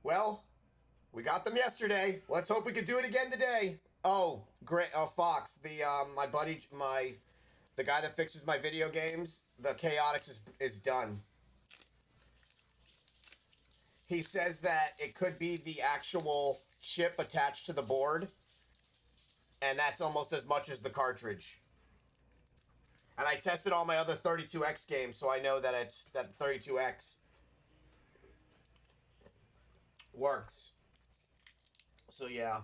Well, we got them yesterday. Let's hope we can do it again today. Oh, great! Fox, the my buddy, the guy that fixes my video games, the Chaotix is done. He says that it could be the actual chip attached to the board, and that's almost as much as the cartridge. And I tested all my other 32X games, so I know that it's that 32X works. So yeah.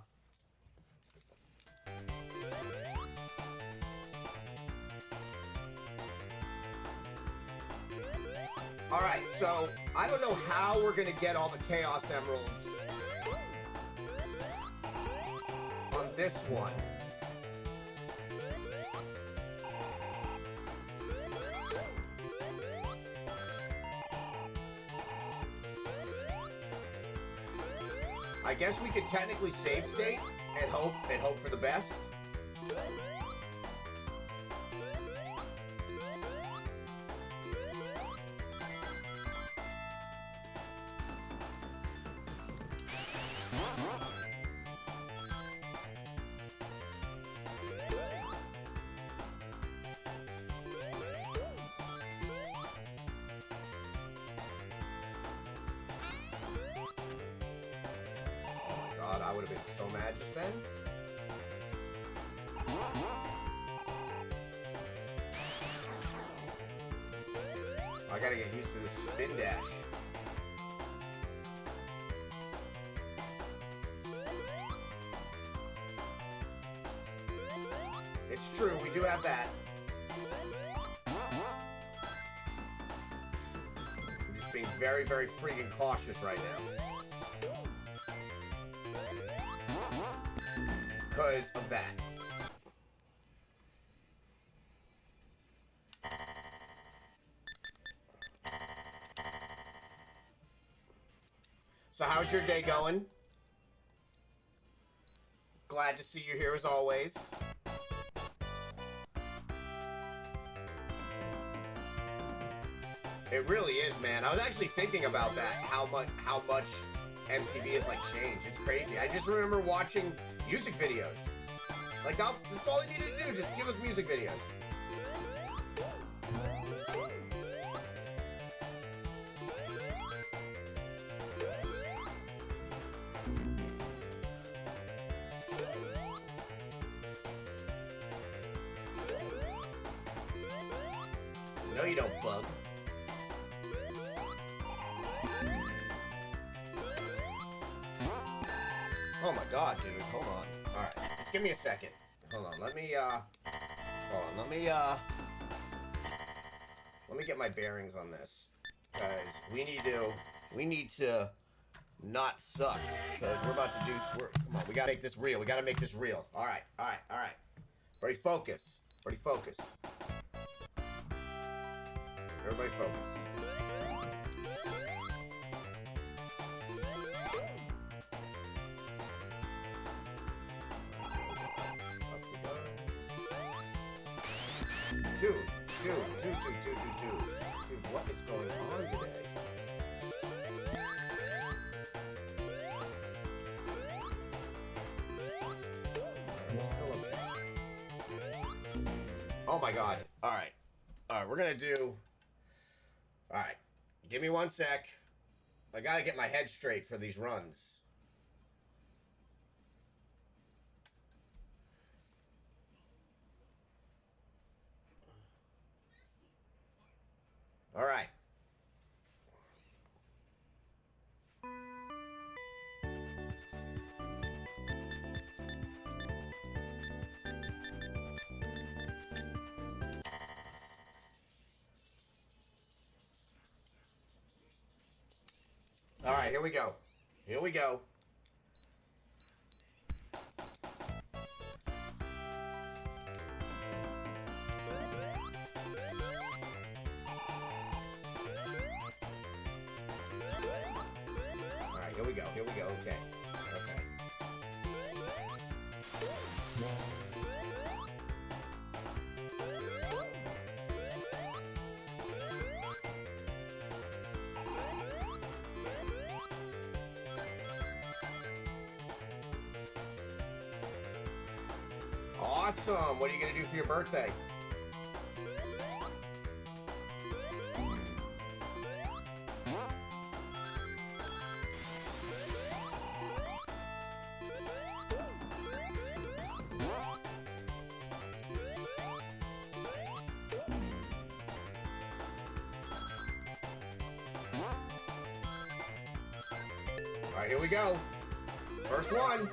Alright, so I don't know how we're gonna get all the Chaos Emeralds on this one. I guess we could technically save state and hope for the best. I would have been so mad just then. I gotta get used to this spin dash. It's true, we do have that. I'm just being very, very freaking cautious right now. Because of that. So how's your day going? Glad to see you here as always. It really is, man. I was actually thinking about that, how much MTV has like changed. It's crazy. I just remember watching music videos. Like, that's all you need to do. Just give us music videos. No, you don't, bug. Oh my god, dude. Hold on. Alright, just give me a second. Hold on, let me get my bearings on this. Guys, we need to not suck. Because we're about to do, come on, we gotta make this real. We gotta make this real. Alright. Everybody focus. Everybody focus. Dude, what is going on today? I'm still okay. Oh my god. Alright, we're gonna do... Alright, give me one sec. I gotta get my head straight for these runs. All right. All right, here we go. Here we go. All right, here we go. Here we go. Okay. Okay. Awesome. What are you going to do for your birthday? All right, here we go. First one.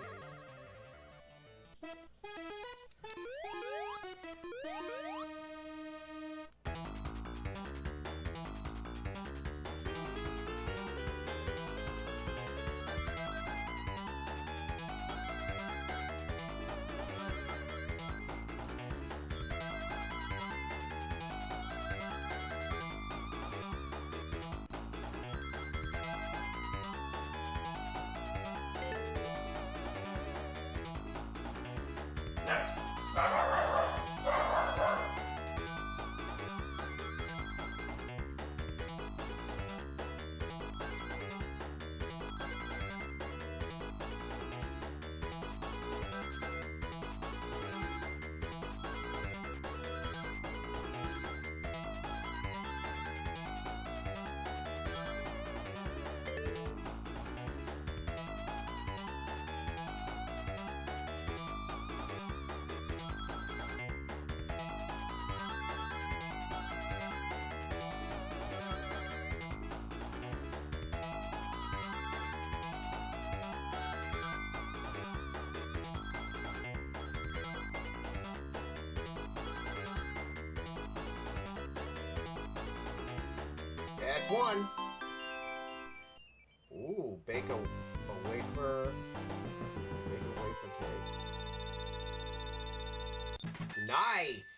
That's one. Ooh, bake a wafer. Bake a wafer cake. Nice.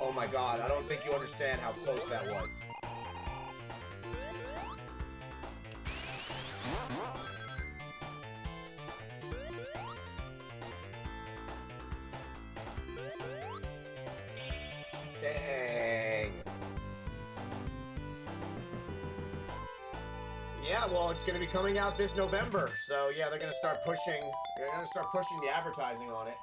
Oh my god, I don't think you understand how close that was. Dang. Yeah, well, it's going to be coming out this November. So, yeah, they're going to start pushing the advertising on it.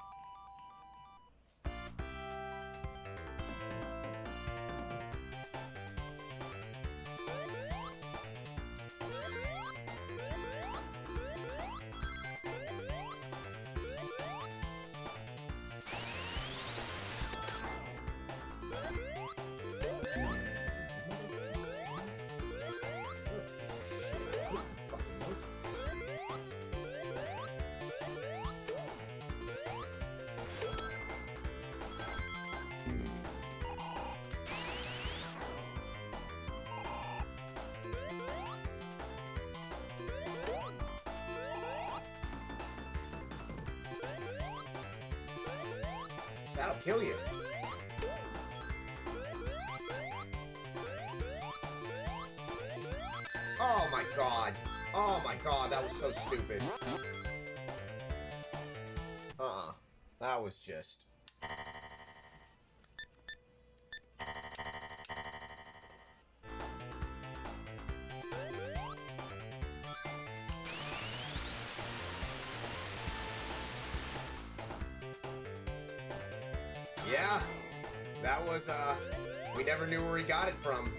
That'll kill you. Oh my god. Oh my god, that was so stupid. That was just... Yeah, that was, we never knew where he got it from.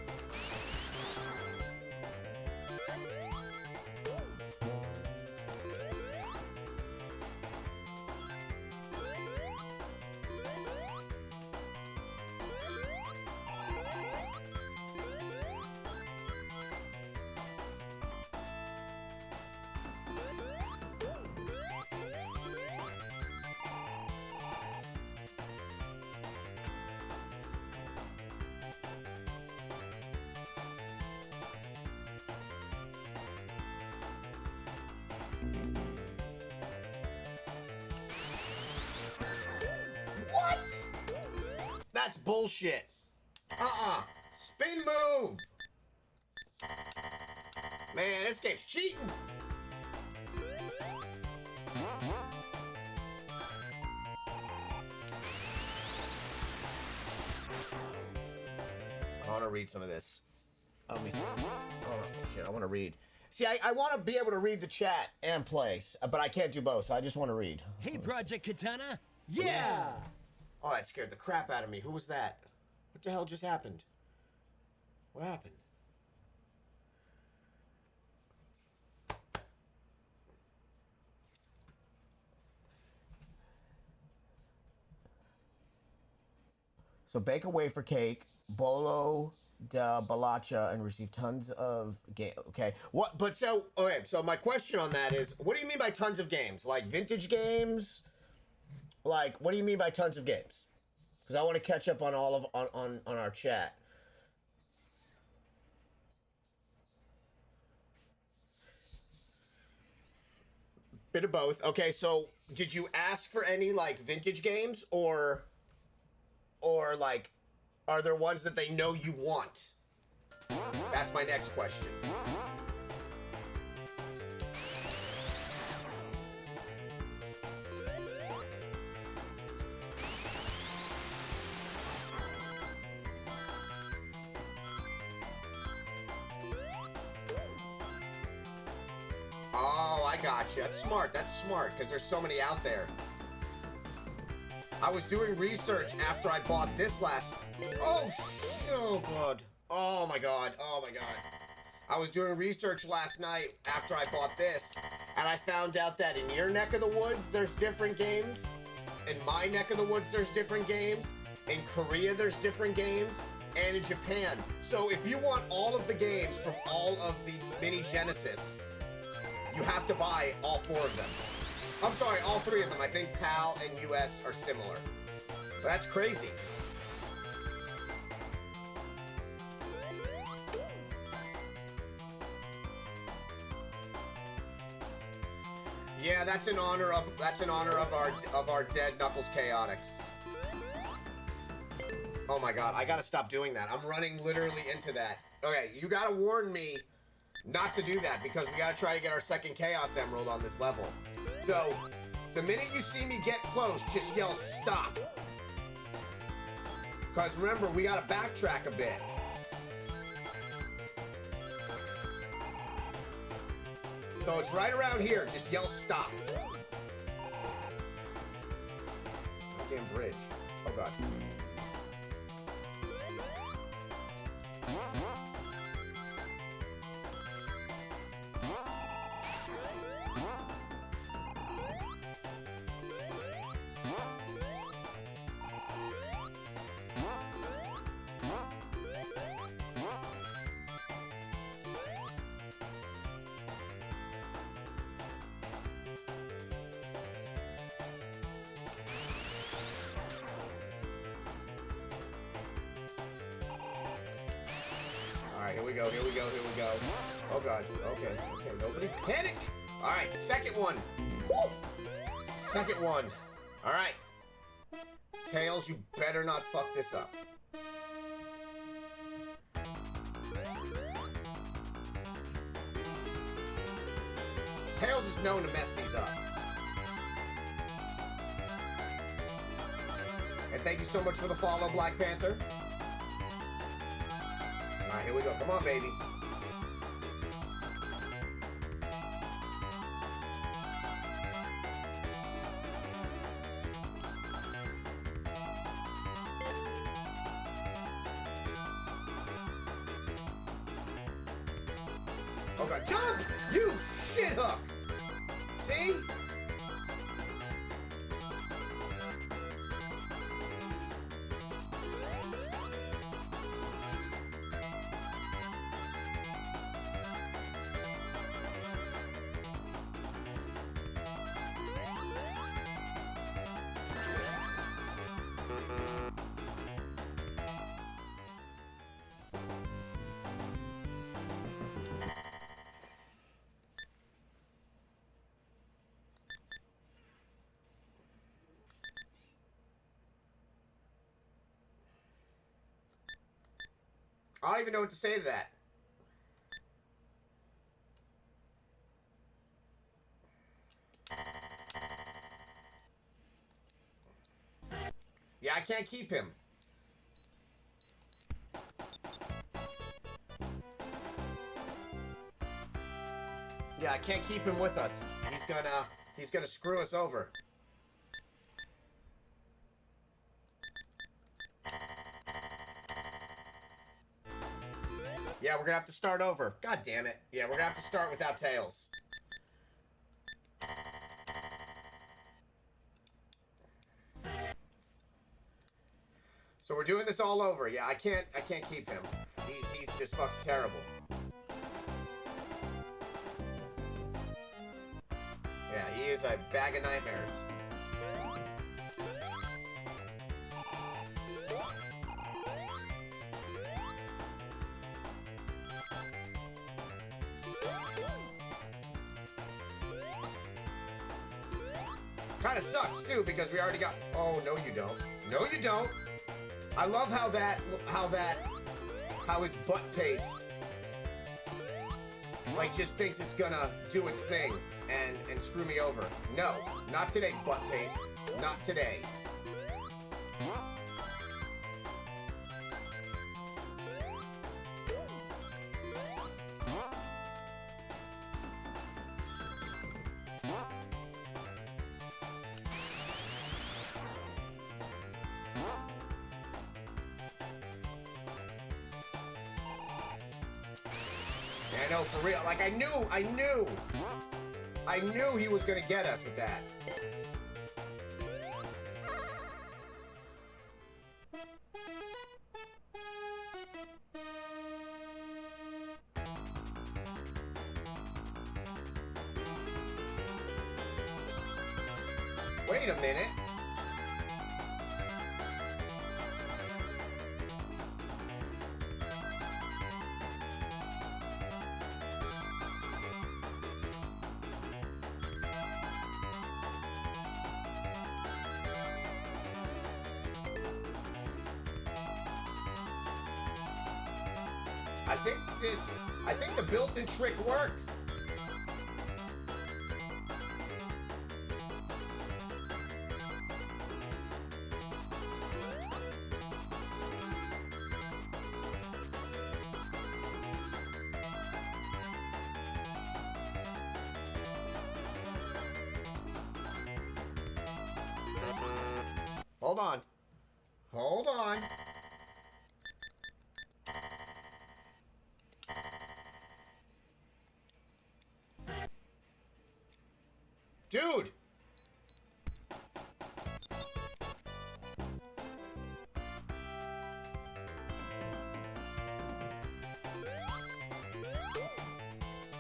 What? That's bullshit. Spin move. Man, this game's cheating. I want to read some of this. Let me see. Oh, shit, I want to read. See, I want to be able to read the chat and play, but I can't do both, so I just want to read. Hey, Project Katana. Yeah! Oh, that scared the crap out of me. Who was that? What the hell just happened? What happened? So bake a wafer cake, bolo da balacha, and receive tons of game. Okay, what? But so okay. So my question on that is, what do you mean by tons of games? Like vintage games? Like, what do you mean by tons of games? Because I want to catch up on all of on our chat. Bit of both. Okay, so did you ask for any like vintage games or like are there ones that they know you want? That's my next question. Oh, I got you. That's smart. That's smart because there's so many out there. I was doing research after I bought this last... Oh, God. Oh, my God. Oh, my God. I was doing research last night after I bought this, and I found out that in your neck of the woods, there's different games. In my neck of the woods, there's different games. In Korea, there's different games. And in Japan. So if you want all of the games from all of the mini Genesis, you have to buy all 4 of them. I'm sorry, all 3 of them. I think PAL and US are similar. But that's crazy. Yeah, that's in honor of our dead Knuckles Chaotix. Oh my god, I gotta stop doing that. I'm running literally into that. Okay, you gotta warn me not to do that because we gotta try to get our second Chaos Emerald on this level. So, the minute you see me get close, just yell stop. Because remember, we gotta backtrack a bit. So it's right around here. Just yell stop. Goddamn bridge. Oh god. Alright, here we go, here we go, here we go. Oh god, okay, nobody panic! Alright, second one. Woo! Second one. Alright. Tails, you better not fuck this up. Tails is known to mess these up. And thank you so much for the follow, Black Panther. Alright, here we go. Come on, baby. Oh god, jump! You shit hook! See? I don't even know what to say to that. Yeah, I can't keep him. Yeah, I can't keep him with us. He's gonna screw us over. Yeah, we're gonna have to start over. God damn it. Yeah, we're gonna have to start without Tails. So we're doing this all over. Yeah, I can't keep him. He's just fucking terrible. Yeah, he is a bag of nightmares. Kind of sucks too because we already got. Oh no, you don't. No, you don't. I love how his butt paste like just thinks it's gonna do its thing and screw me over. No, not today, butt paste. Not today. I know, for real. Like, I knew he was gonna get us with that. Wait a minute. I think the built-in trick works. hold on. Hold on. Dude!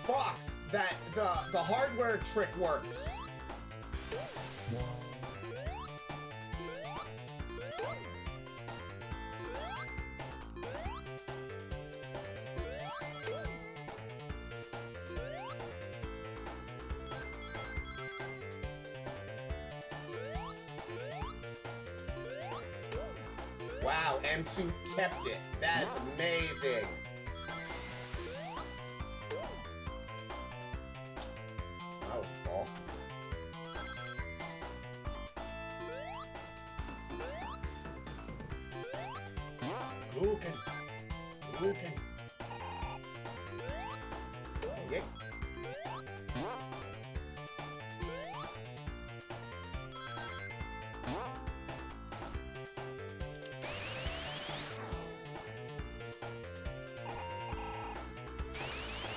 Fox, that the hardware trick works. Wow, M2 kept it. That's amazing. That was a fall. Lucan. Lucan. Okay.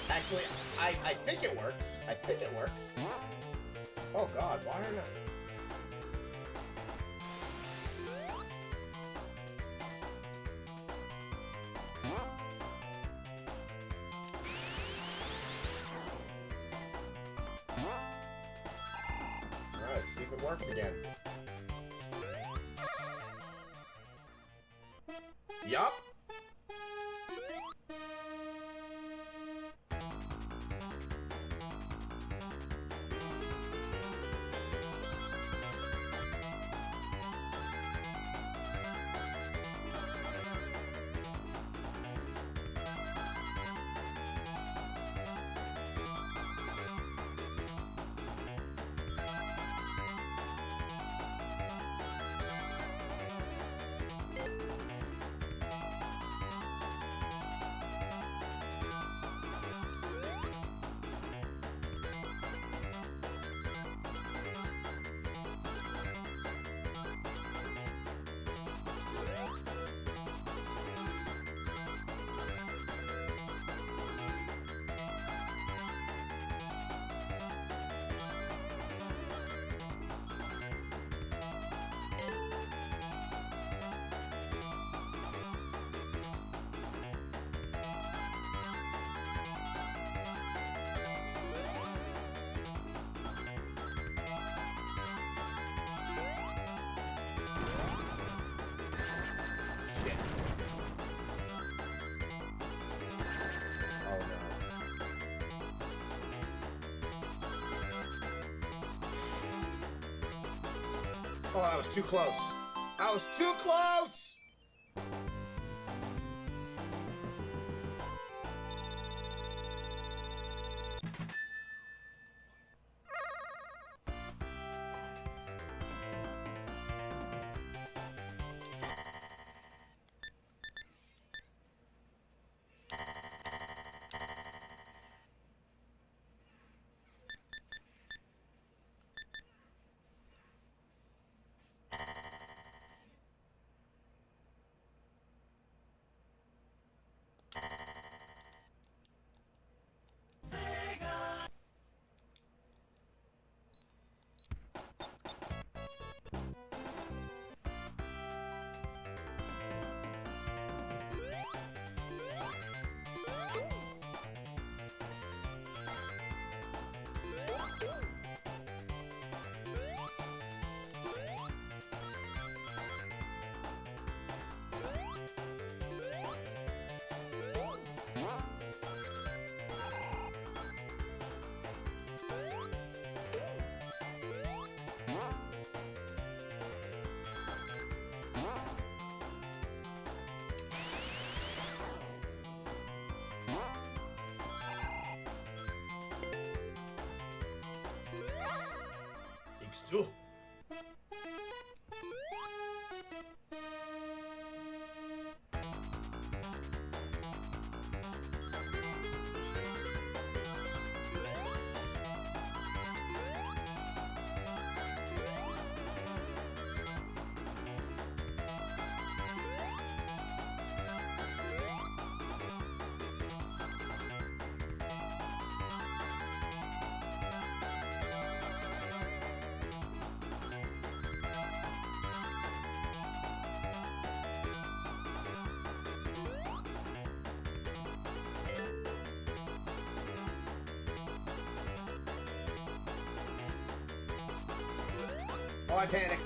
Actually, I think it works. I think it works. Oh God, why are not? Alright, see if it works again. Yup. Oh, that was too close. That was too close! X2. Oh, I panicked.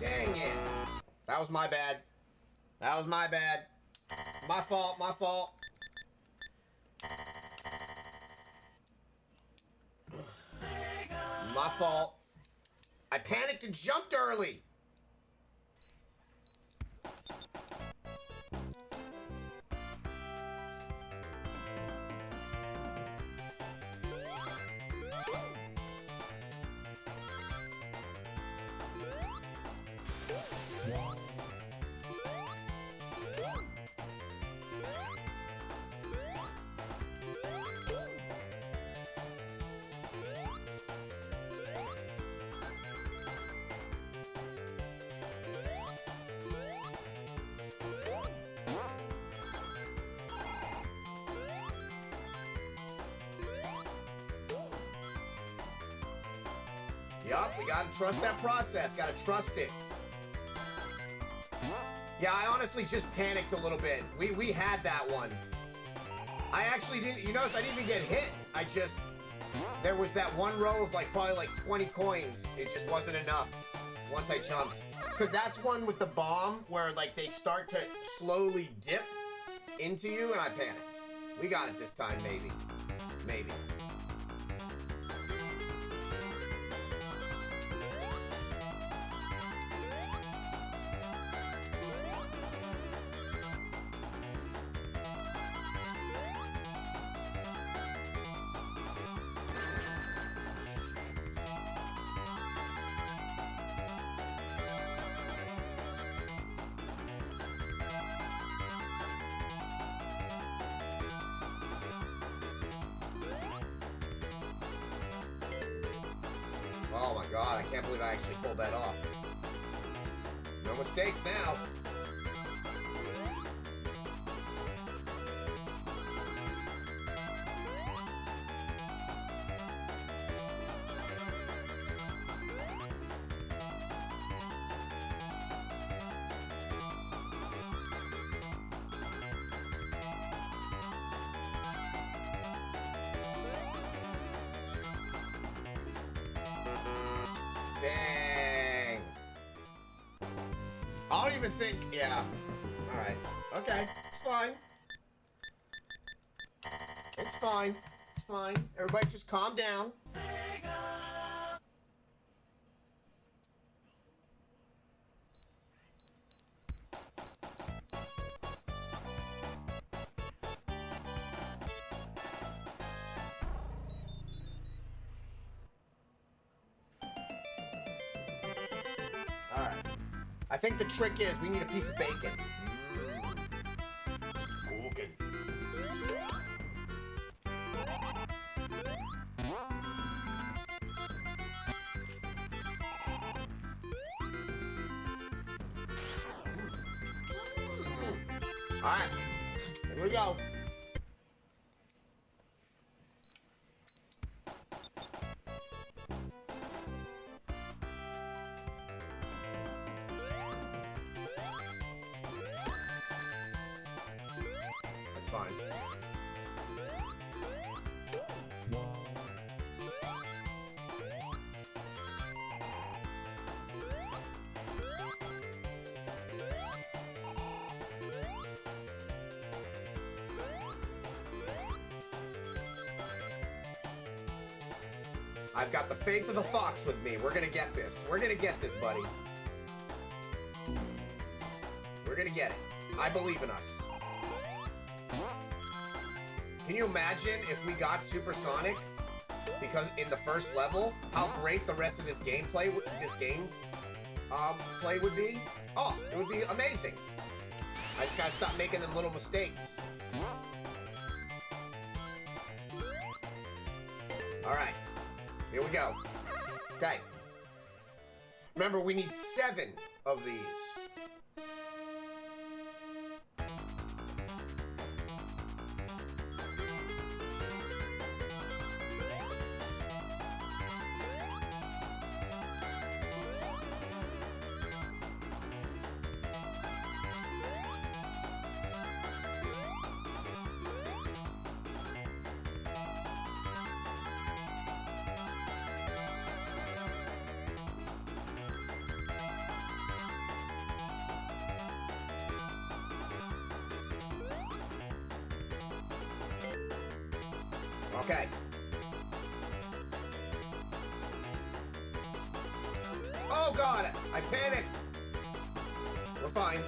Dang it. That was my bad. That was my bad. My fault, my fault. My fault. I panicked and jumped early. Yup, we gotta trust that process. Gotta trust it. Yeah, I honestly just panicked a little bit. We had that one. I actually didn't, you notice I didn't even get hit. I just, there was that one row of like probably like 20 coins. It just wasn't enough once I jumped. Because that's one with the bomb where like they start to slowly dip into you and I panicked. We got it this time, maybe. Maybe. Oh my god, I can't believe I actually pulled that off. No mistakes now. Dang. I don't even think, yeah. Alright. Okay. It's fine. It's fine. It's fine. Everybody just calm down. Alright. I think the trick is we need a piece of bacon. Cooking. Alright. Here we go. That's fine. I've got the faith of the fox with me. We're gonna get this. We're gonna get this, buddy. We're gonna get it. I believe in us. Can you imagine if we got Supersonic? Because in the first level, how great the rest of this gameplay, play would be? Oh, it would be amazing. I just gotta stop making them little mistakes. Alright. Here we go. Okay. Remember, we need 7 of these. Okay. Oh god, I panicked. We're fine.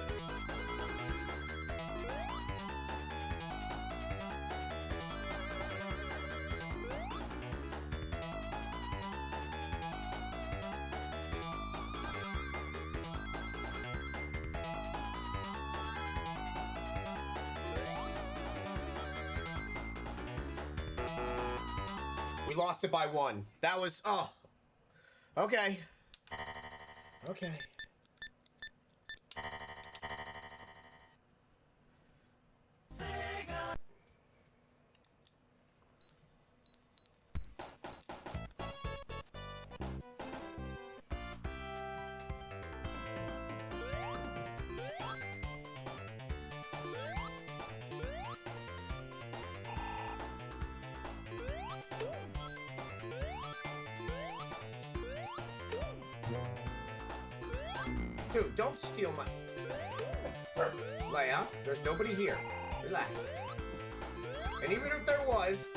We lost it by 1. That was, oh. Okay. Okay. Dude, don't steal my... Leia, there's nobody here. Relax. And even if there was,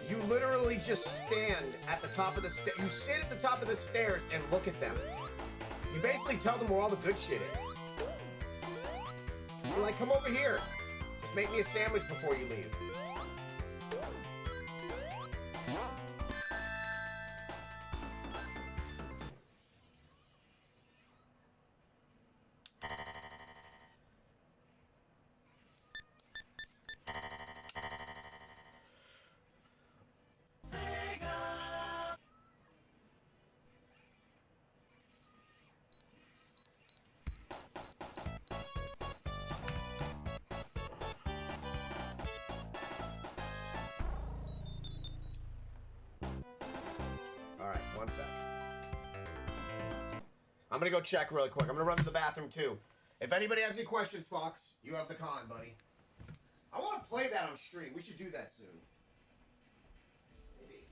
you literally just stand at the top of the stairs. You sit at the top of the stairs and look at them. You basically tell them where all the good shit is. You're like, come over here. Just make me a sandwich before you leave. Alright, 1 sec. I'm gonna go check really quick. I'm gonna run to the bathroom too. If anybody has any questions, Fox, you have the con, buddy. I want to play that on stream. We should do that soon. Maybe.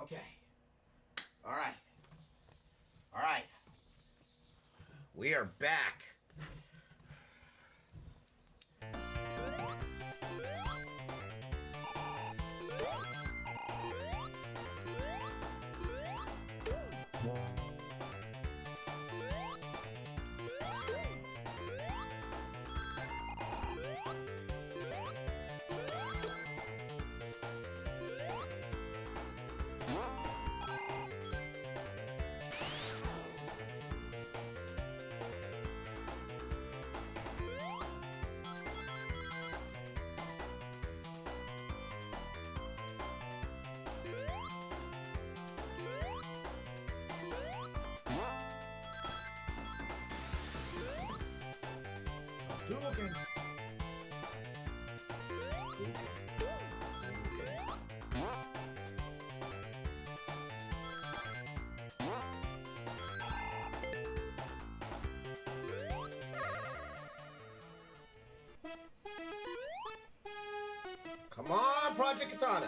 Okay. All right. All right. We are back. Hadouken! Project Katana.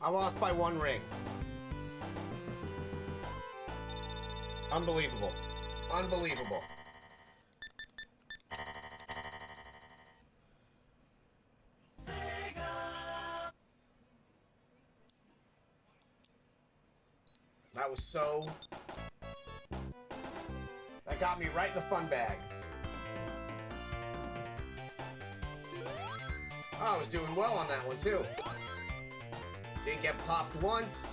I lost by 1 ring. Unbelievable. Unbelievable. That was so... That got me right in the fun bags. Oh, I was doing well on that one, too. Didn't get popped once.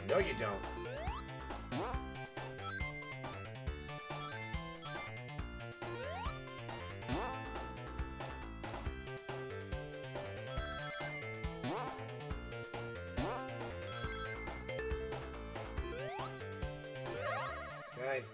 No, you don't. Okay.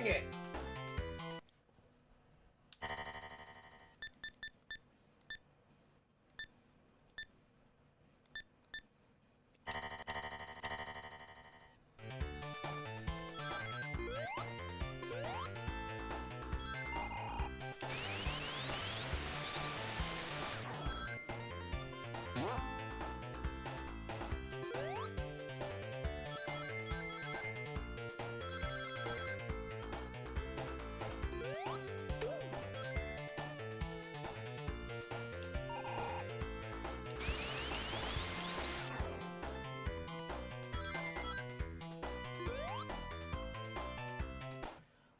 doing it.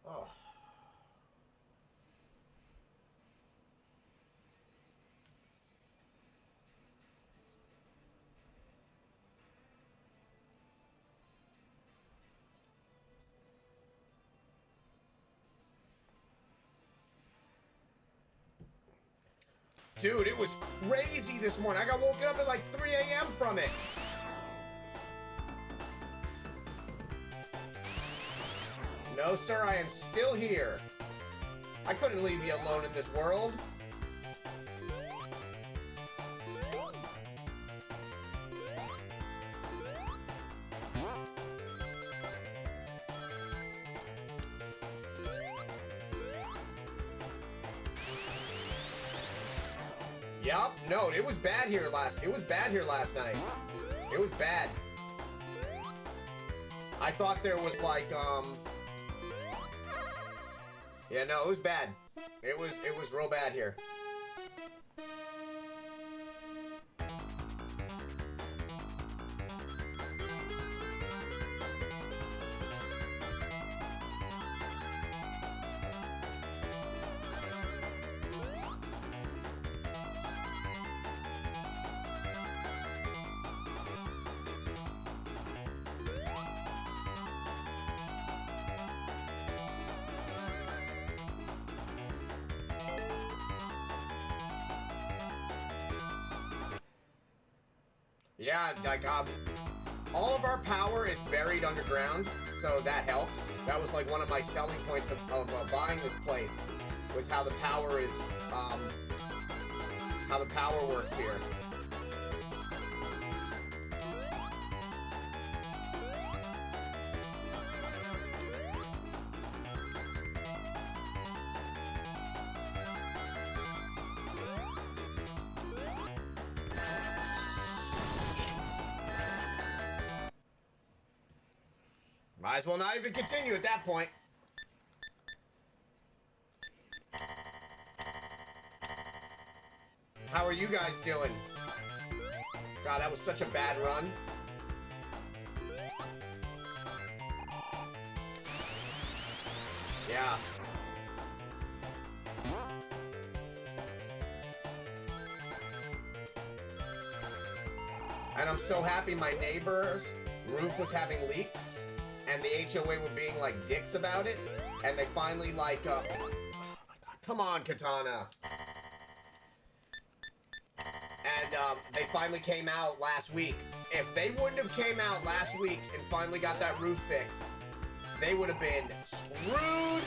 Oh. Dude, it was crazy this morning. I got woken up at like 3 a.m. from it. No, sir, I am still here. I couldn't leave you alone in this world. Yup, no, it was bad here last night. It was bad. I thought there was like yeah, no, it was bad. It was real bad here. Yeah, like, all of our power is buried underground, so that helps. That was like one of my selling points of buying this place, was how the power is, how the power works here. Might as well not even continue at that point. How are you guys doing? God, that was such a bad run. Yeah. And I'm so happy my neighbor's roof was having leaks. And the HOA were being like dicks about it, and they finally like, oh my god, come on, Katana. And they finally came out last week. If they wouldn't have came out last week and finally got that roof fixed, they would have been screwed.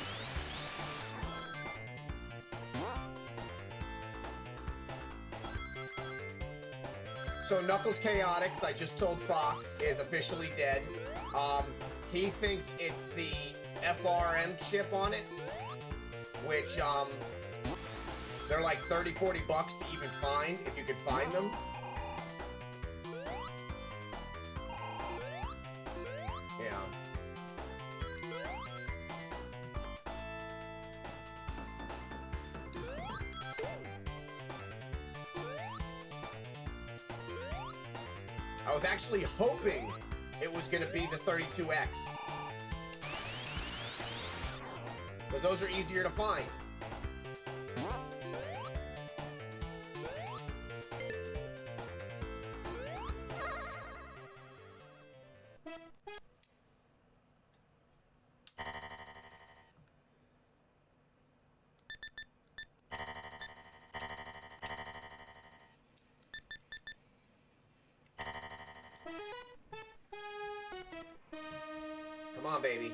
So Knuckles Chaotix, I just told Fox, is officially dead. He thinks it's the FRM chip on it, which, they're like 30, 40 bucks to even find, if you can find them. Yeah. I was actually hoping it was going to be the 32X. Because those are easier to find. Come on, baby.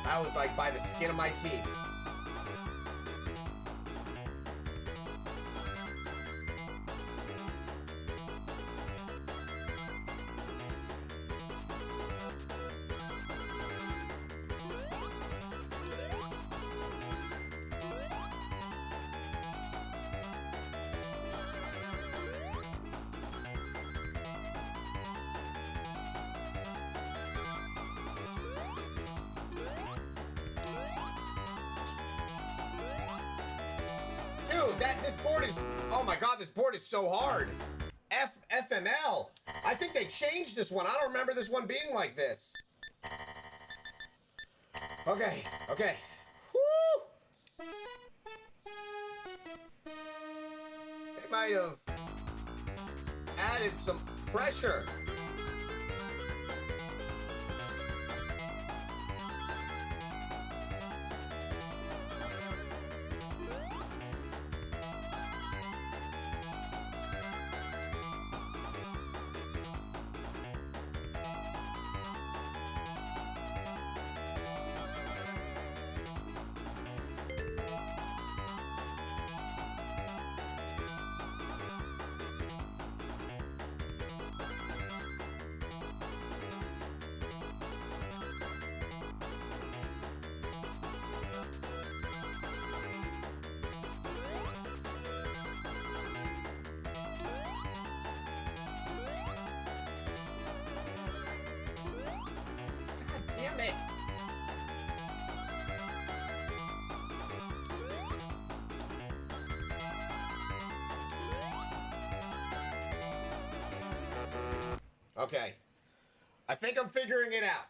I was like by the skin of my teeth. Dude, this board is, oh my god, this board is so hard. FML. I think they changed this one. I don't remember this one being like this. Okay, okay. Woo! They might have added some pressure. Damn it. Okay. I think I'm figuring it out.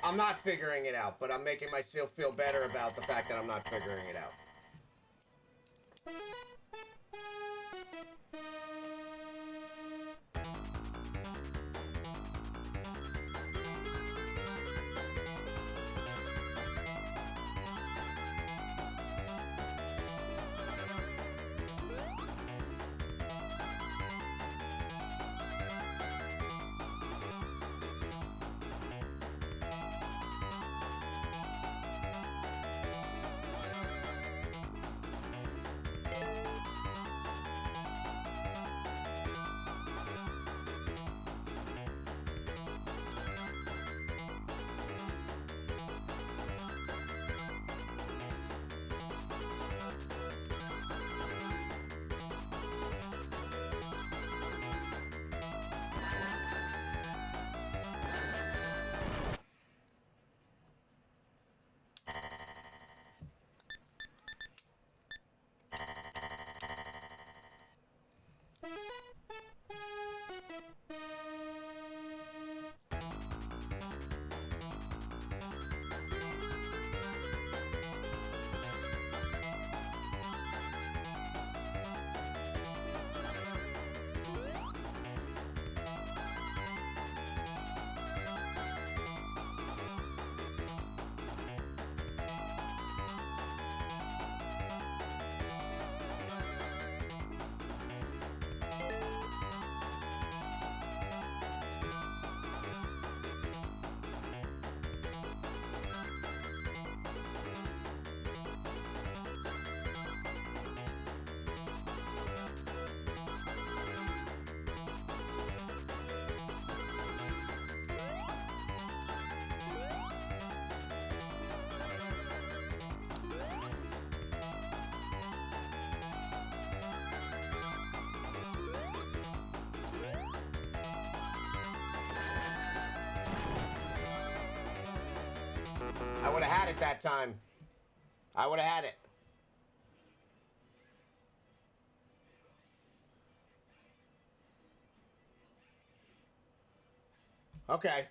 I'm not figuring it out, but I'm making myself feel better about the fact that I'm not figuring it out. I would have had it that time. I would have had it. Okay.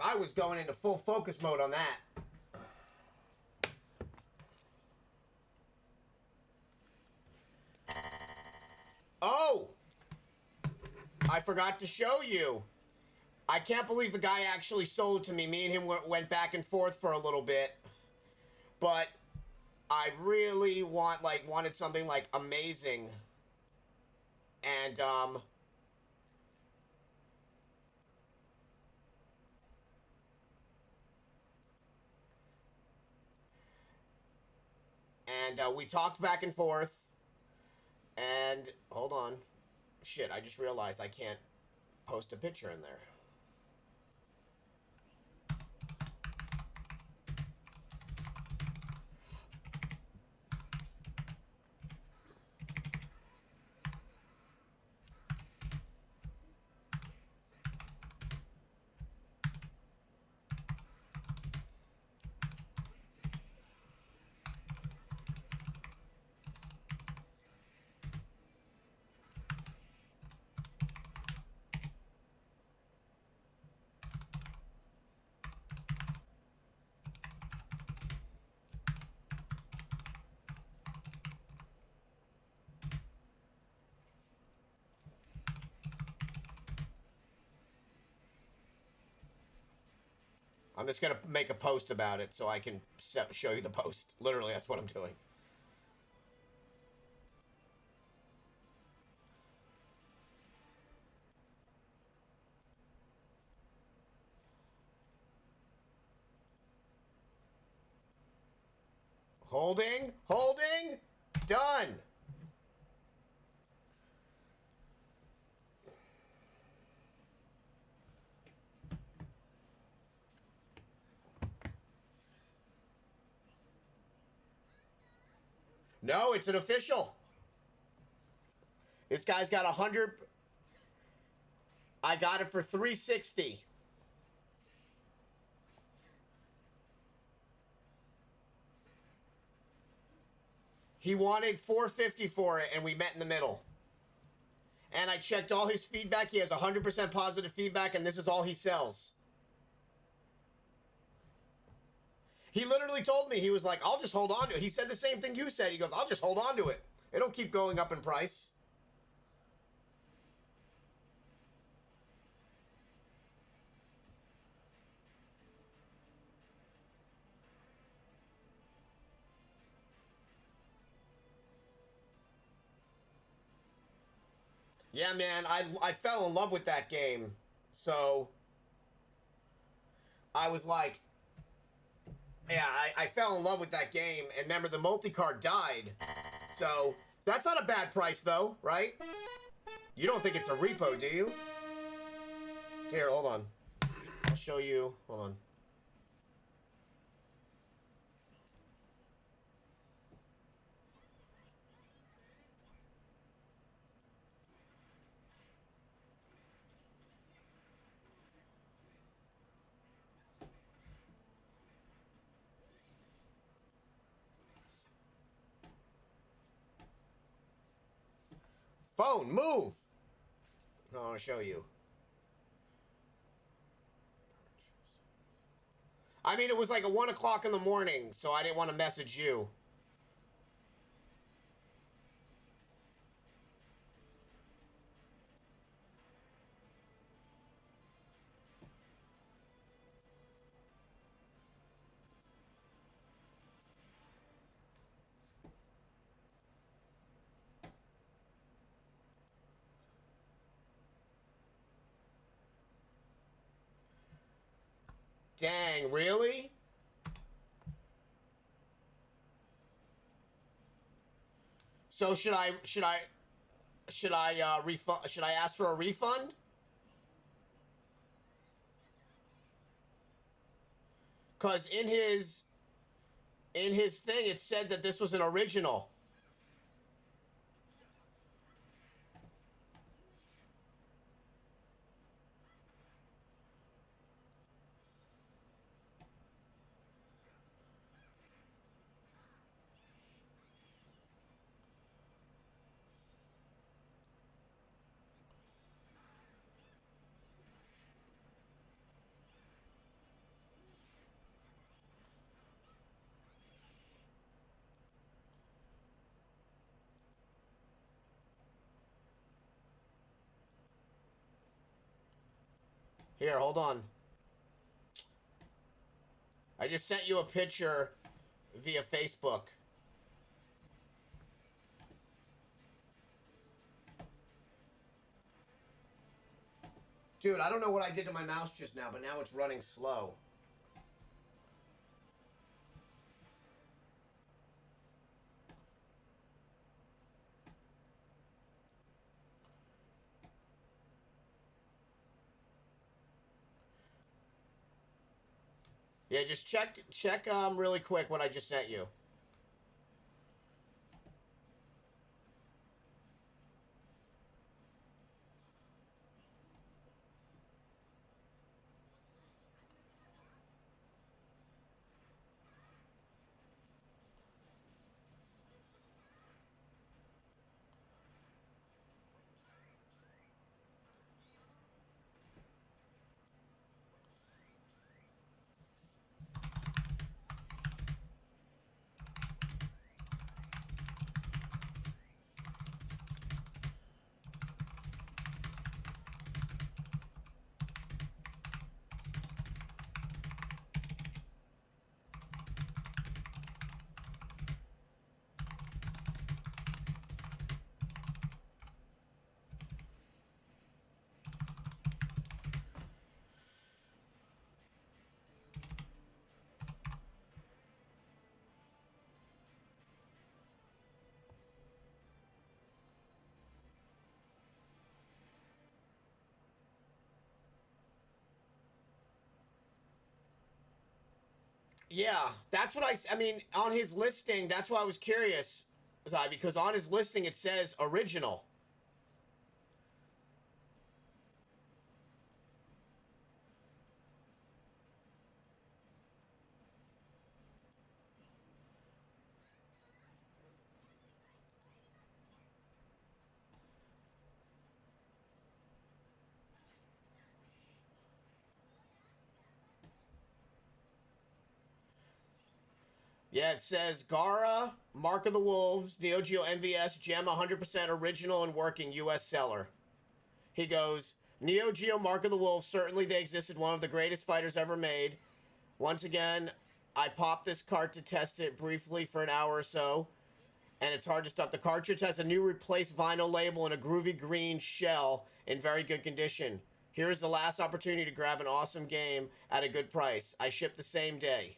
I was going into full focus mode on that. Oh! I forgot to show you. I can't believe the guy actually sold it to me. Me and him went back and forth for a little bit. But I really wanted something like amazing. And And we talked back and forth. And hold on. Shit, I just realized I can't post a picture in there. I'm just going to make a post about it so I can show you the post. Literally, that's what I'm doing. Holding, holding, done. No, it's an official. This guy's got 100. I got it for 360. He wanted 450 for it, and we met in the middle. And I checked all his feedback. He has 100% positive feedback, and this is all he sells. He literally told me, he was like, I'll just hold on to it. He said the same thing you said. He goes, I'll just hold on to it. It'll keep going up in price. Yeah, man, I fell in love with that game. So, I was like, yeah, I fell in love with that game. And remember, the multi-card died. So, that's not a bad price, though, right? You don't think it's a repo, do you? Here, hold on. I'll show you. Hold on. Phone, move! No, I want to show you. I mean, it was like 1 o'clock in the morning, so I didn't want to message you. Dang, really? So should I refund? Should I ask for a refund? Cause in his thing it said that this was an original. Here, hold on. I just sent you a picture via Facebook. Dude, I don't know what I did to my mouse just now, but now it's running slow. Yeah, just check really quick what I just sent you. Yeah, that's what I mean, on his listing, that's why I was curious, Zai, because on his listing it says original. Yeah, it says Gara, Mark of the Wolves, Neo Geo NVS, Gem 100% original and working US seller. He goes, Neo Geo Mark of the Wolves, certainly they existed, one of the greatest fighters ever made. Once again, I popped this cart to test it briefly for an hour or so, and it's hard to stop. The cartridge has a new replaced vinyl label and a groovy green shell in very good condition. Here's the last opportunity to grab an awesome game at a good price. I ship the same day.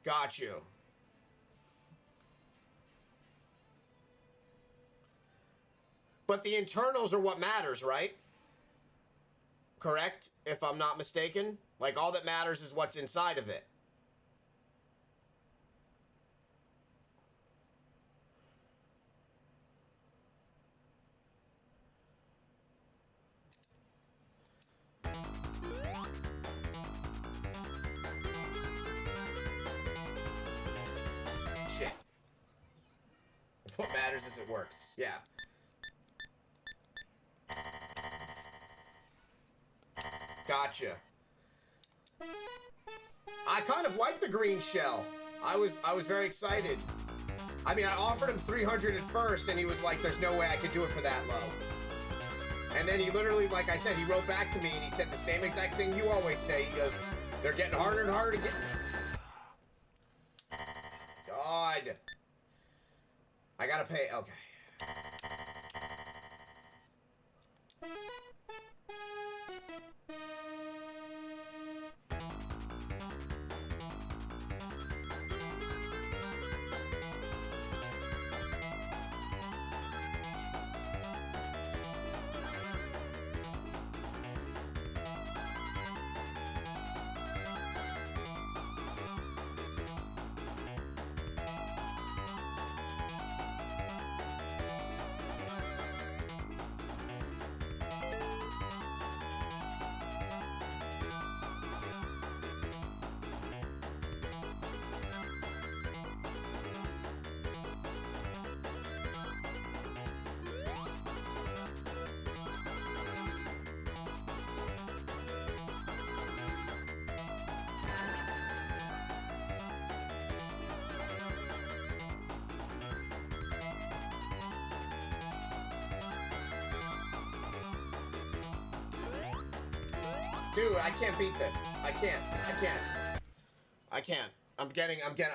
Got you. But the internals are what matters, right? Correct? If I'm not mistaken? Like, all that matters is what's inside of it. Shit. What matters is it works. Yeah. Gotcha. I kind of like the green shell. I was very excited. I mean, I offered him 300 at first, and he was like, there's no way I could do it for that low. And then he literally, like I said, he wrote back to me, and he said the same exact thing you always say. He goes, they're getting harder and harder to get. God. I gotta pay. Okay. Dude, I can't beat this. I can't. I can't. I'm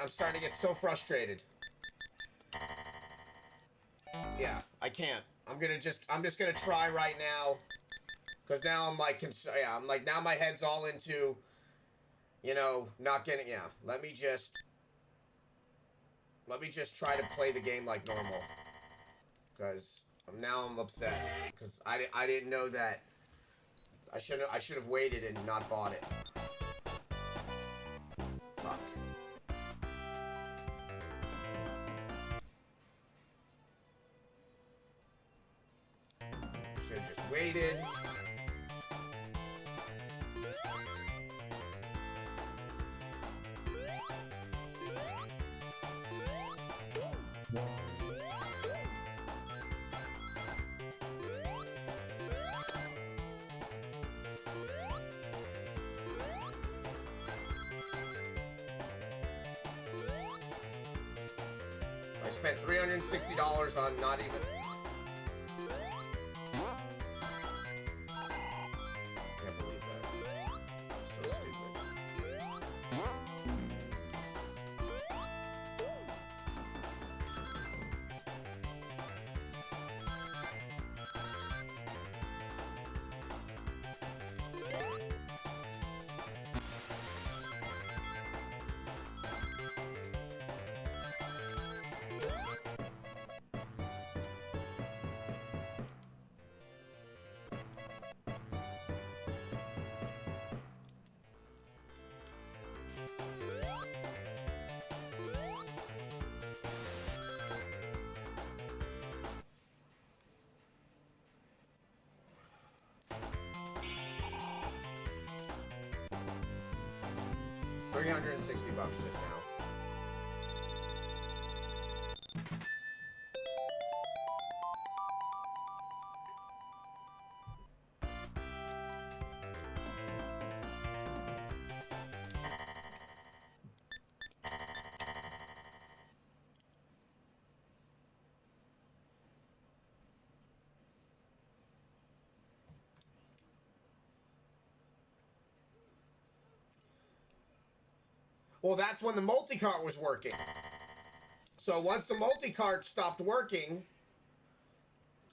starting to get so frustrated. Yeah, I can't. I'm just gonna try right now. Cause now I'm like, now my head's all into, not getting, yeah. Let me just. Let me just try to play the game like normal. Because now I'm upset. Because I didn't know that. I should have waited and not bought it. Fuck. Should have just waited. I spent $360 on not even... Can't believe that. So stupid. $360 just now. Well, that's when the multi-cart was working. So once the multi-cart stopped working,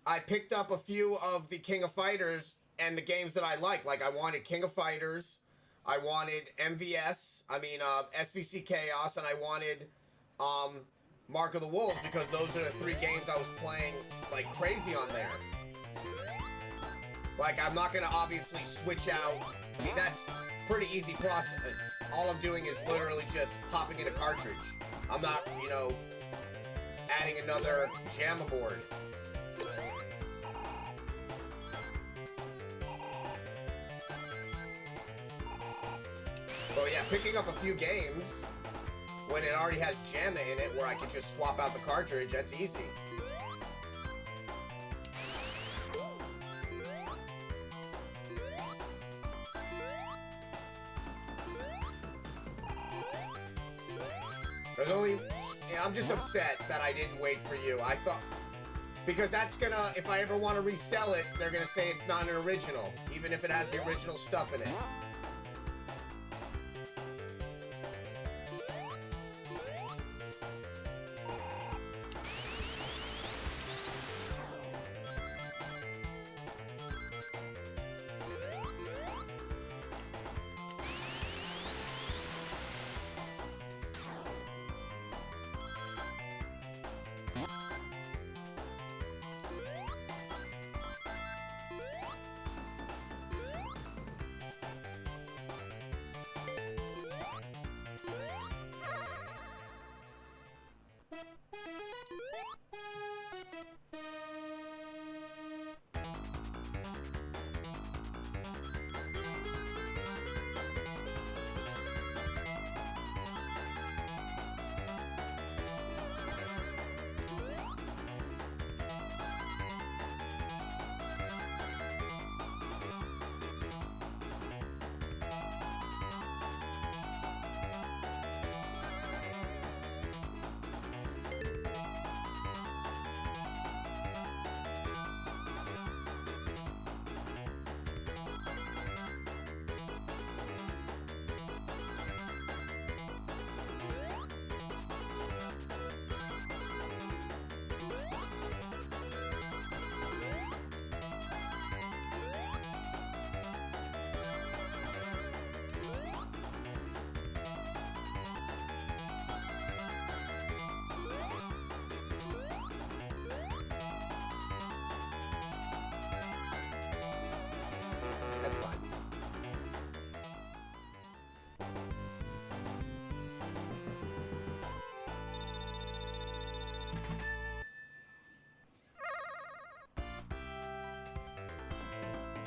I picked up a few of the King of Fighters and the games that I like. Like, I wanted King of Fighters, I wanted SVC Chaos, and I wanted Mark of the Wolves, because those are the 3 games I was playing like crazy on there. Like, I'm not going to obviously switch out. I mean, that's pretty easy process. All I'm doing is literally just popping in a cartridge. I'm not, adding another JAMA board. So yeah, picking up a few games when it already has JAMA in it where I can just swap out the cartridge, that's easy. I'm just upset that I didn't wait for you. I thought, because that's gonna, if I ever want to resell it, they're gonna say it's not an original, even if it has the original stuff in it.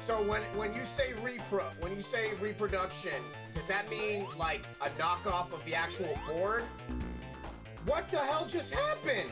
So when you say reproduction, does that mean like a knockoff of the actual board? What the hell just happened?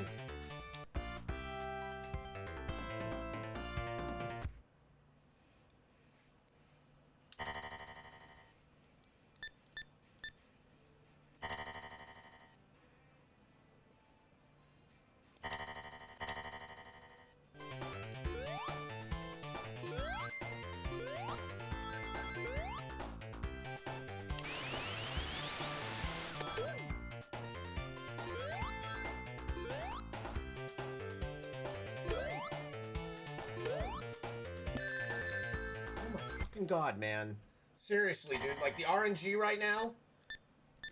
God, man. Seriously, dude. Like, the RNG right now,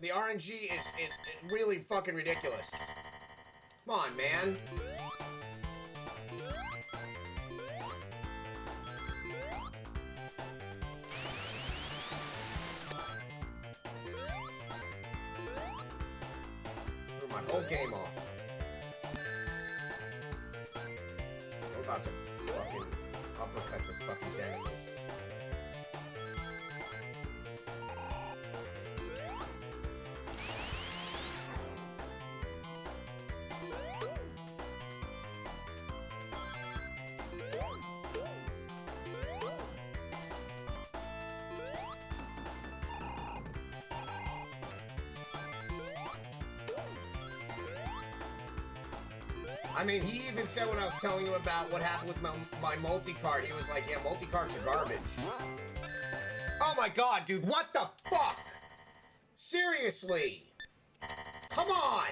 the RNG is really fucking ridiculous. Come on, man. Threw my whole game off. We're about to fucking uppercut this fucking Genesis. I mean, he even said when I was telling him about what happened with my multi-card, he was like, yeah, multi-cards are garbage. Oh my god, dude, what the fuck? Seriously? Come on!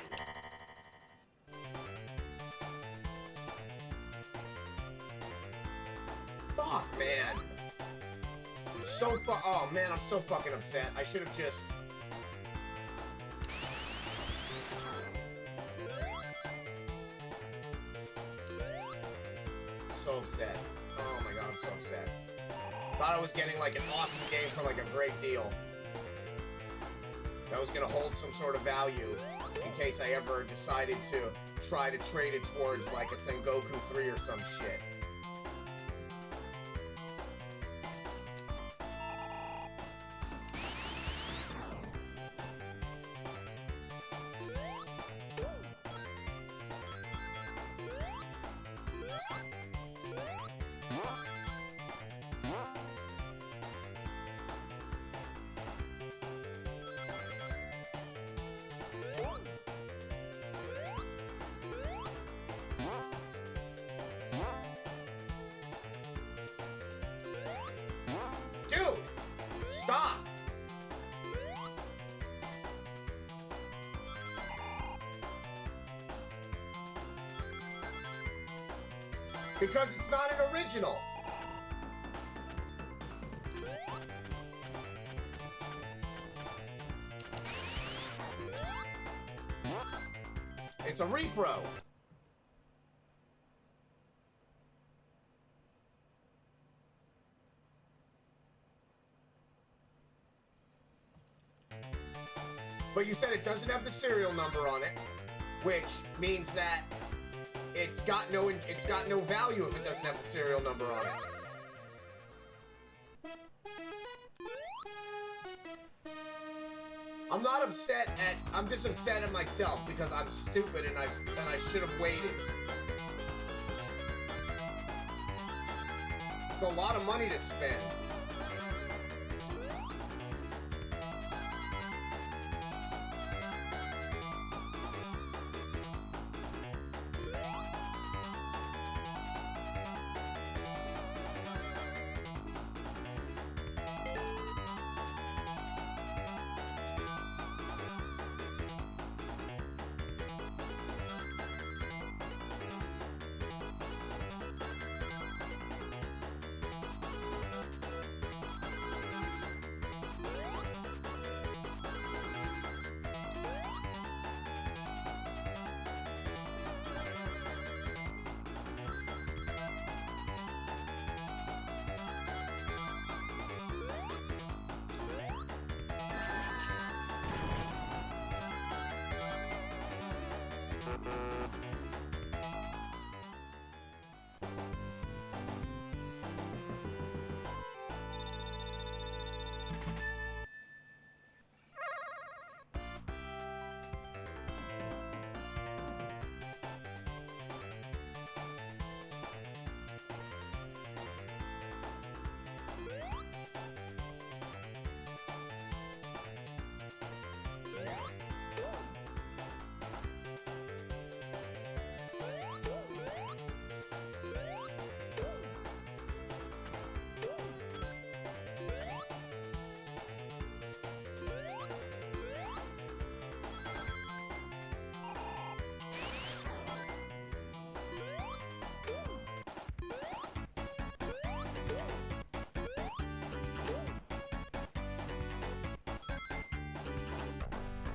Fuck, man. I'm so oh man, I'm so fucking upset. I should have just... So upset. Oh my god, I'm so upset. Thought I was getting like an awesome game for like a great deal. That was gonna hold some sort of value in case I ever decided to try to trade it towards like a Sengoku 3 or some shit. Dude! Stop! Because it's not an original. It's a repro. But you said it doesn't have the serial number on it, which means that it's got no value if it doesn't have the serial number on it. I'm not upset at, I'm just upset at myself because I'm stupid and I should have waited. It's a lot of money to spend.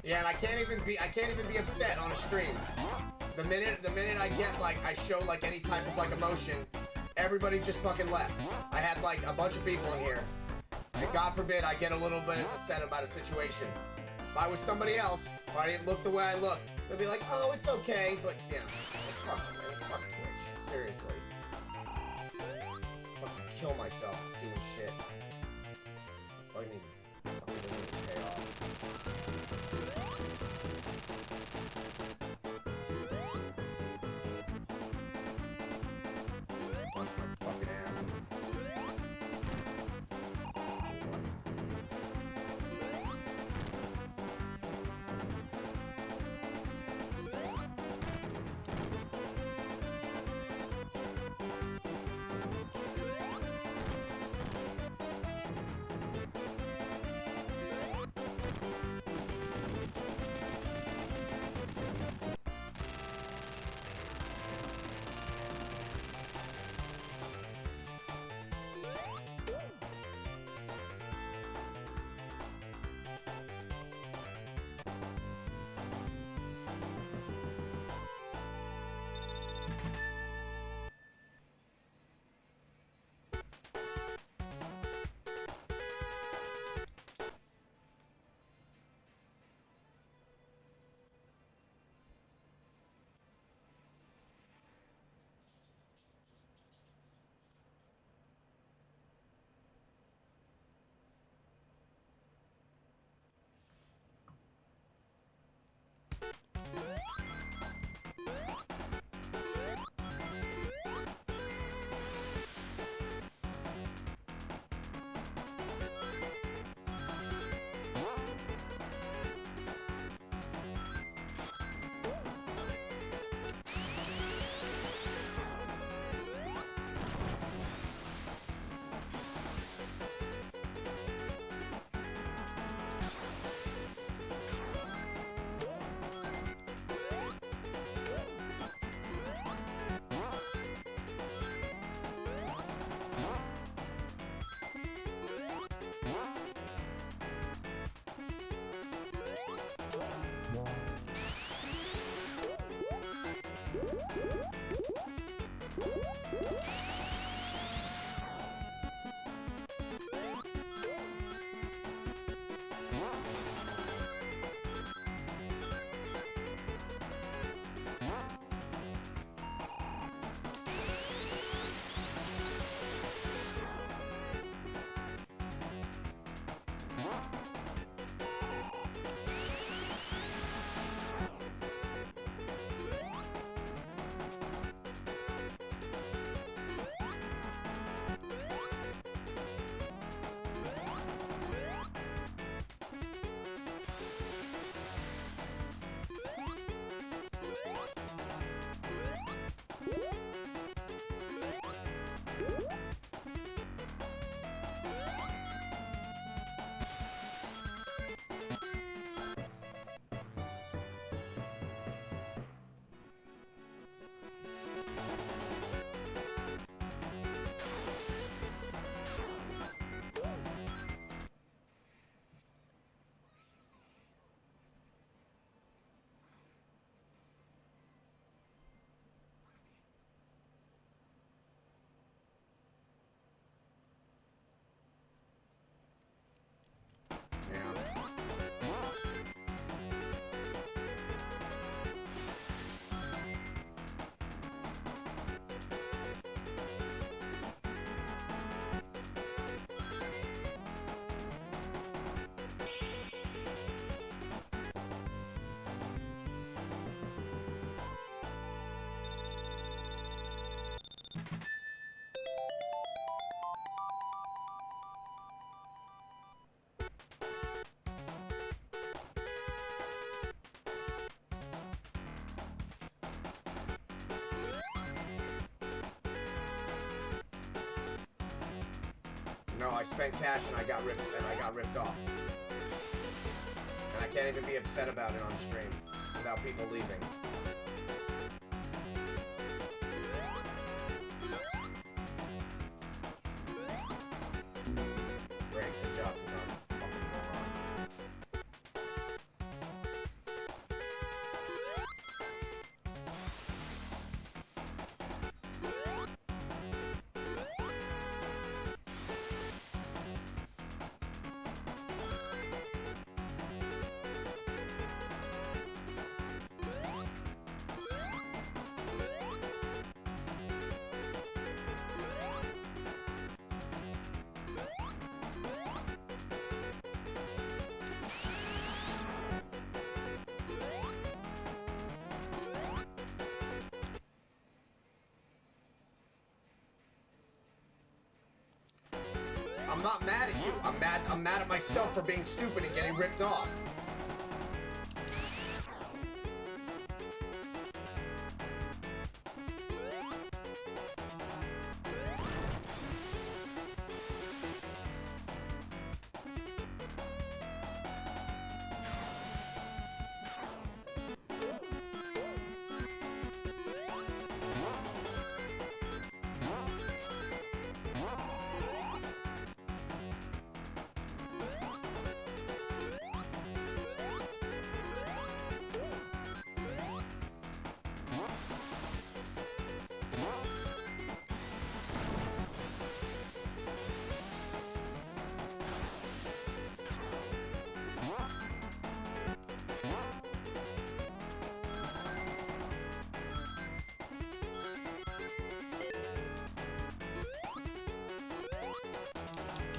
Yeah, and I can't even be upset on a stream. The minute I get like I show like any type of like emotion, everybody just fucking left. I had like a bunch of people in here. And God forbid I get a little bit upset about a situation. If I was somebody else, or I didn't look the way I looked, they'd be like, oh, it's okay, but yeah. Fuck, man. Fuck Twitch. Seriously. Fucking kill myself doing shit. Fucking need to pay off. Bust my fucking ass. No, I spent cash and I got ripped off. And I can't even be upset about it on stream without people leaving. Great, good job, Tom. Fucking moron. I'm not mad at you. I'm mad at myself for being stupid and getting ripped off.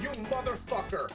You motherfucker!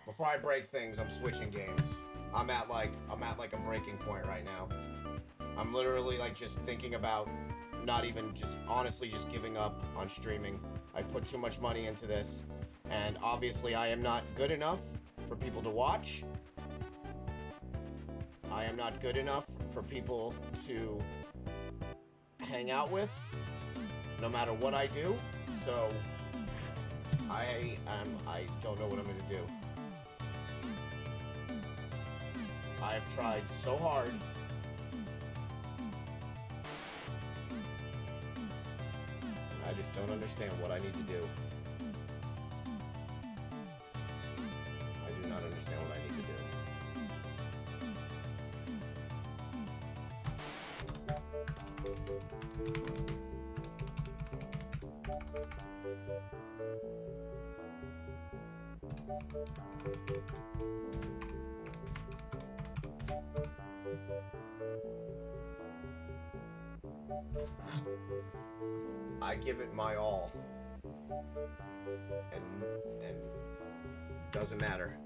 Before I break things, I'm switching games. I'm at like a breaking point right now. I'm literally like just thinking about not even just honestly just giving up on streaming. I've put too much money into this, and obviously I am not good enough for people to watch. I am not good enough for people to hang out with, no matter what I do. So I don't know what I'm gonna do. I have tried so hard. I just don't understand what I need to do. I do not understand what I need to do. I give it my all, and doesn't matter.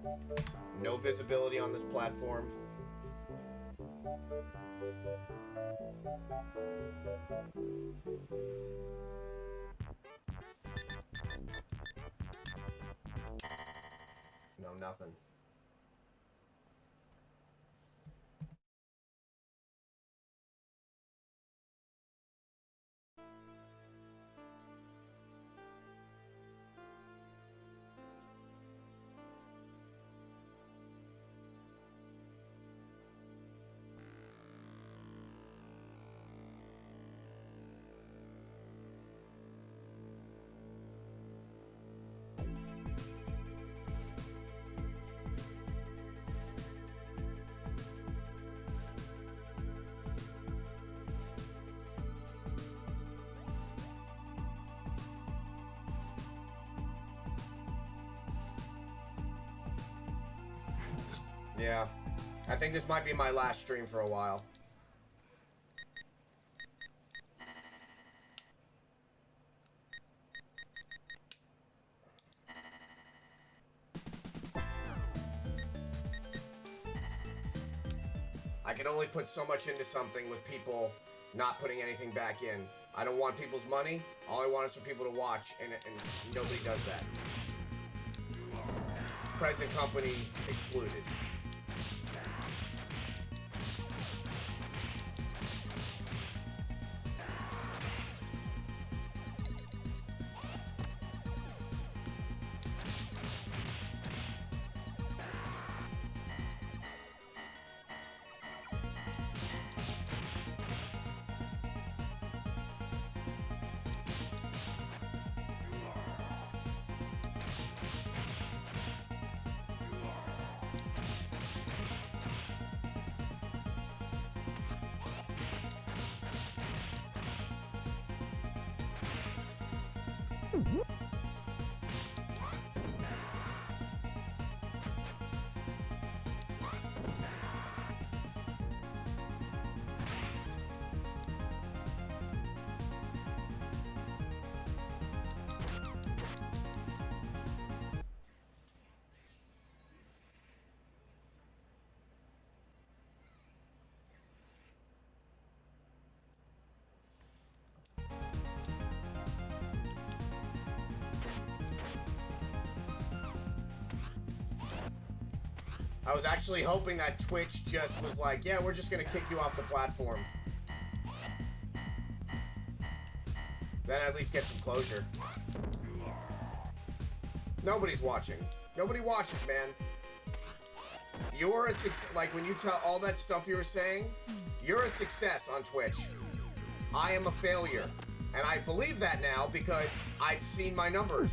No visibility on this platform. No, nothing. Yeah. I think this might be my last stream for a while. I can only put so much into something with people not putting anything back in. I don't want people's money. All I want is for people to watch, and nobody does that. Present company excluded. I was actually hoping that Twitch just was like, yeah, we're just gonna kick you off the platform. Then at least get some closure. Nobody's watching. Nobody watches, man. You're a success. Like, when you tell all that stuff you were saying, you're a success on Twitch. I am a failure. And I believe that now because I've seen my numbers.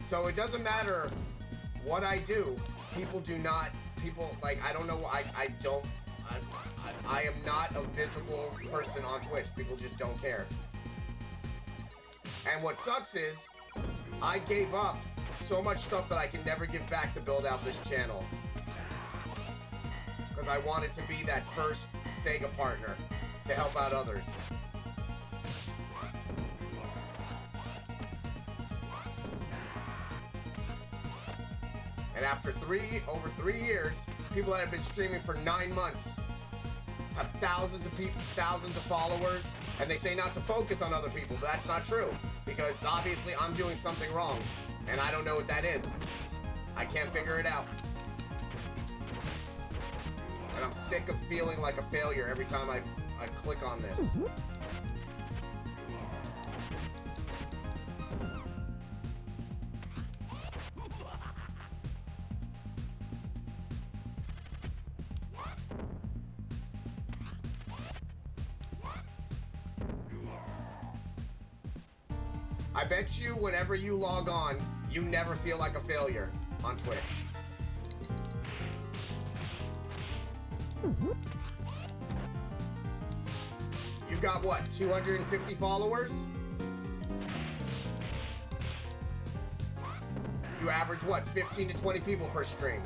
So it doesn't matter what I do. People do not, like, I don't know, I am not a visible person on Twitch. People just don't care. And what sucks is, I gave up so much stuff that I can never give back to build out this channel. Because I wanted to be that first Sega partner to help out others. And after over 3 years, people that have been streaming for 9 months have thousands of people, thousands of followers, and they say not to focus on other people, but that's not true, because obviously I'm doing something wrong, and I don't know what that is. I can't figure it out. And I'm sick of feeling like a failure every time I click on this. I bet you whenever you log on, you never feel like a failure on Twitch. You got what, 250 followers? You average what, 15 to 20 people per stream?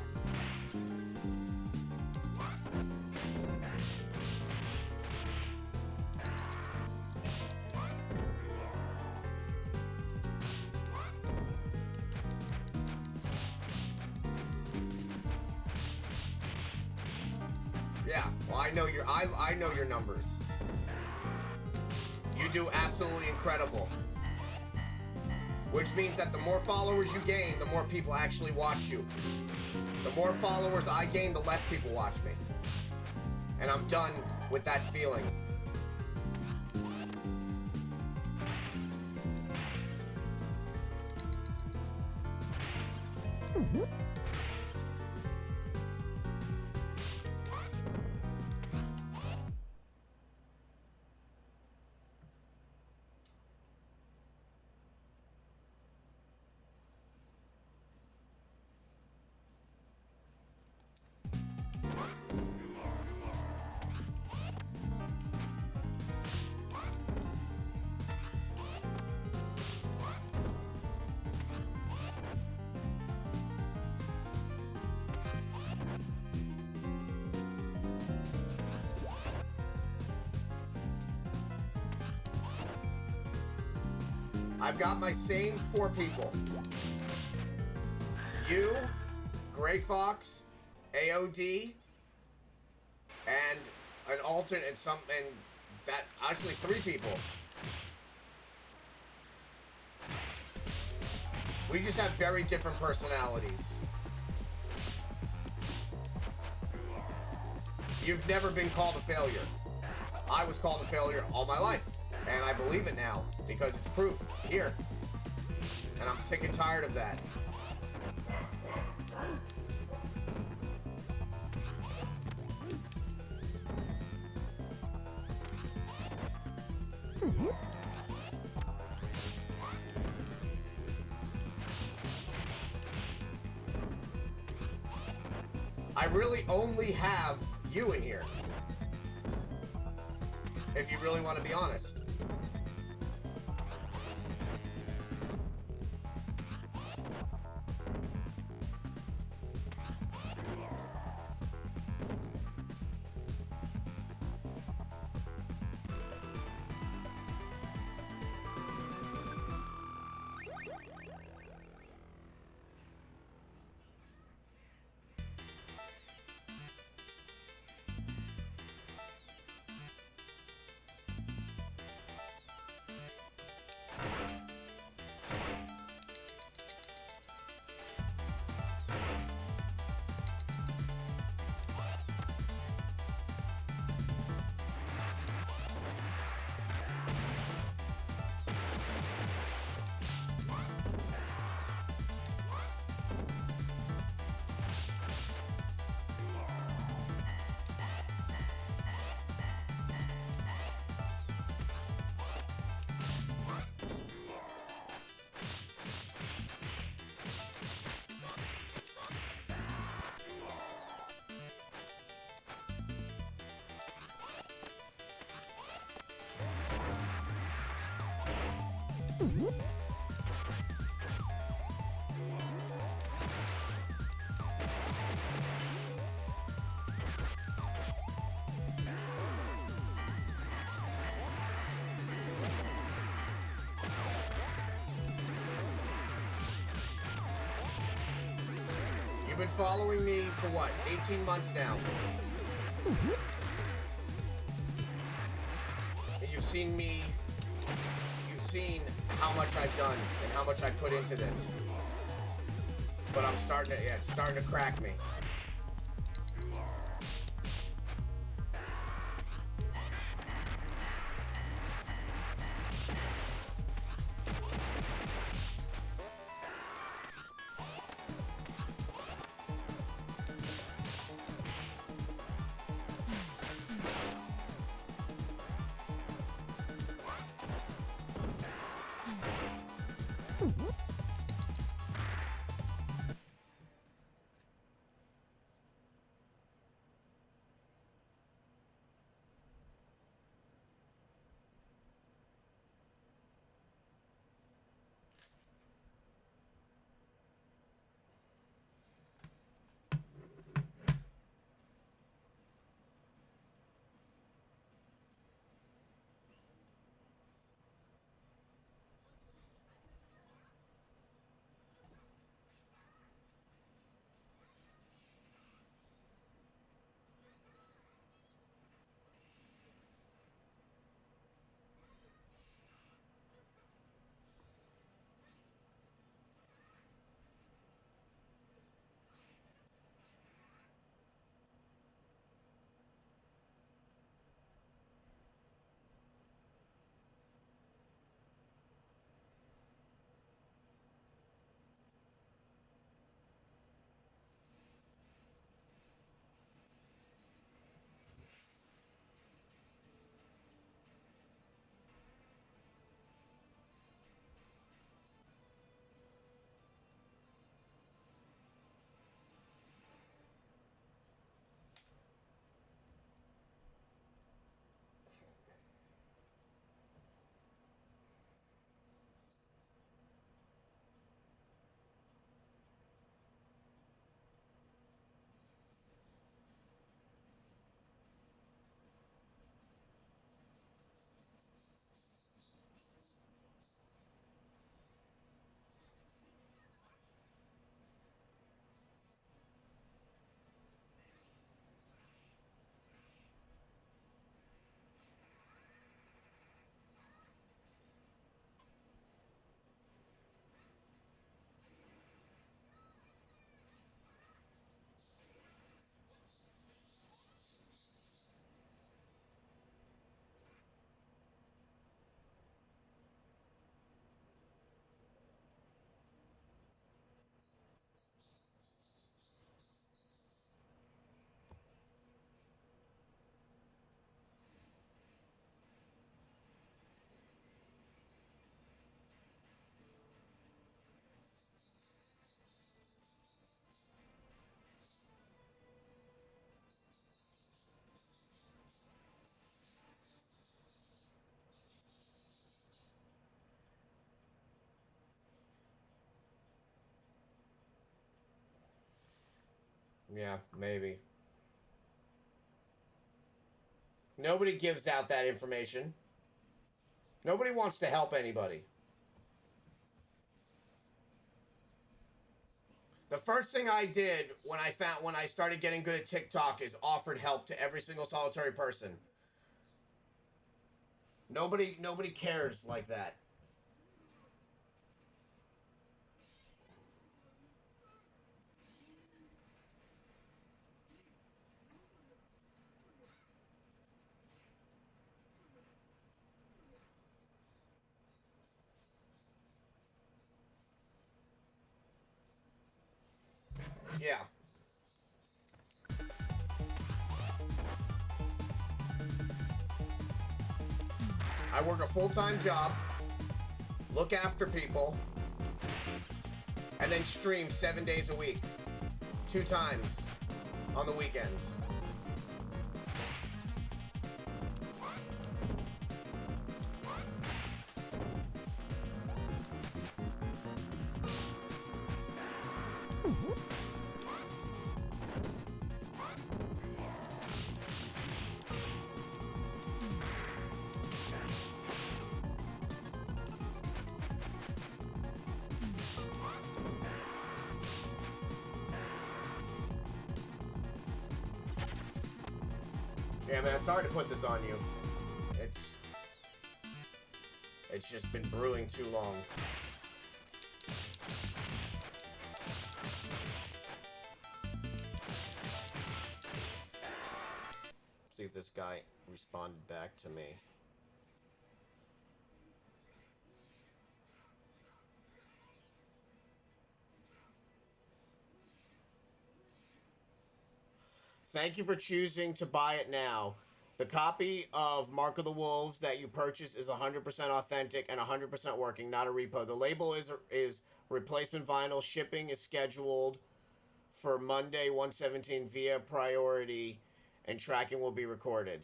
Yeah, well, I know your numbers. You do absolutely incredible. Which means that the more followers you gain, the more people actually watch you. The more followers I gain, the less people watch me. And I'm done with that feeling. I've got my same 4 people. You, Gray Fox, AOD, and an alternate, and that, actually 3 people. We just have very different personalities. You've never been called a failure. I was called a failure all my life, and I believe it now, because it's proof, here. And I'm sick and tired of that. I really only have you in here. If you really want to be honest. You've been following me for what, 18 months now? And you've seen how much I've done and how much I put into this. But I'm starting to, it's starting to crack me. Yeah, maybe. Nobody gives out that information. Nobody wants to help anybody. The first thing I did when I started getting good at TikTok is offered help to every single solitary person. Nobody cares like that. Yeah. I work a full-time job, look after people, and then stream 7 days a week. 2 times on the weekends. Yeah, man, sorry to put this on you. It's just been brewing too long. See if this guy responded back to me. Thank you for choosing to buy it now. The copy of Mark of the Wolves that you purchase is 100% authentic and 100% working, not a repo. The label is replacement vinyl. Shipping is scheduled for Monday 1/17 via priority, and tracking will be recorded.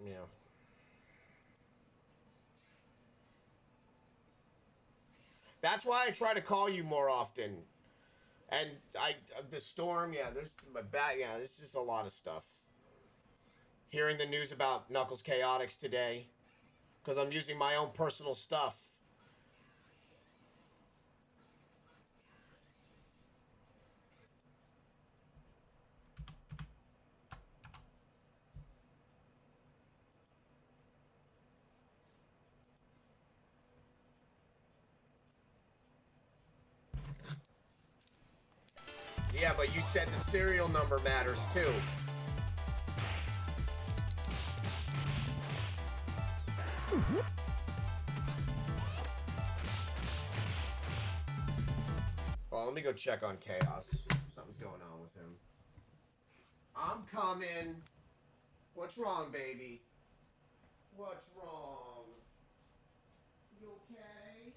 Yeah. That's why I try to call you more often. And the storm, yeah, there's my back, yeah, there's just a lot of stuff. Hearing the news about Knuckles Chaotix today, because I'm using my own personal stuff. Yeah, but you said the serial number matters too. Well, let me go check on Chaos. Something's going on with him. I'm coming. What's wrong, baby? What's wrong? You okay?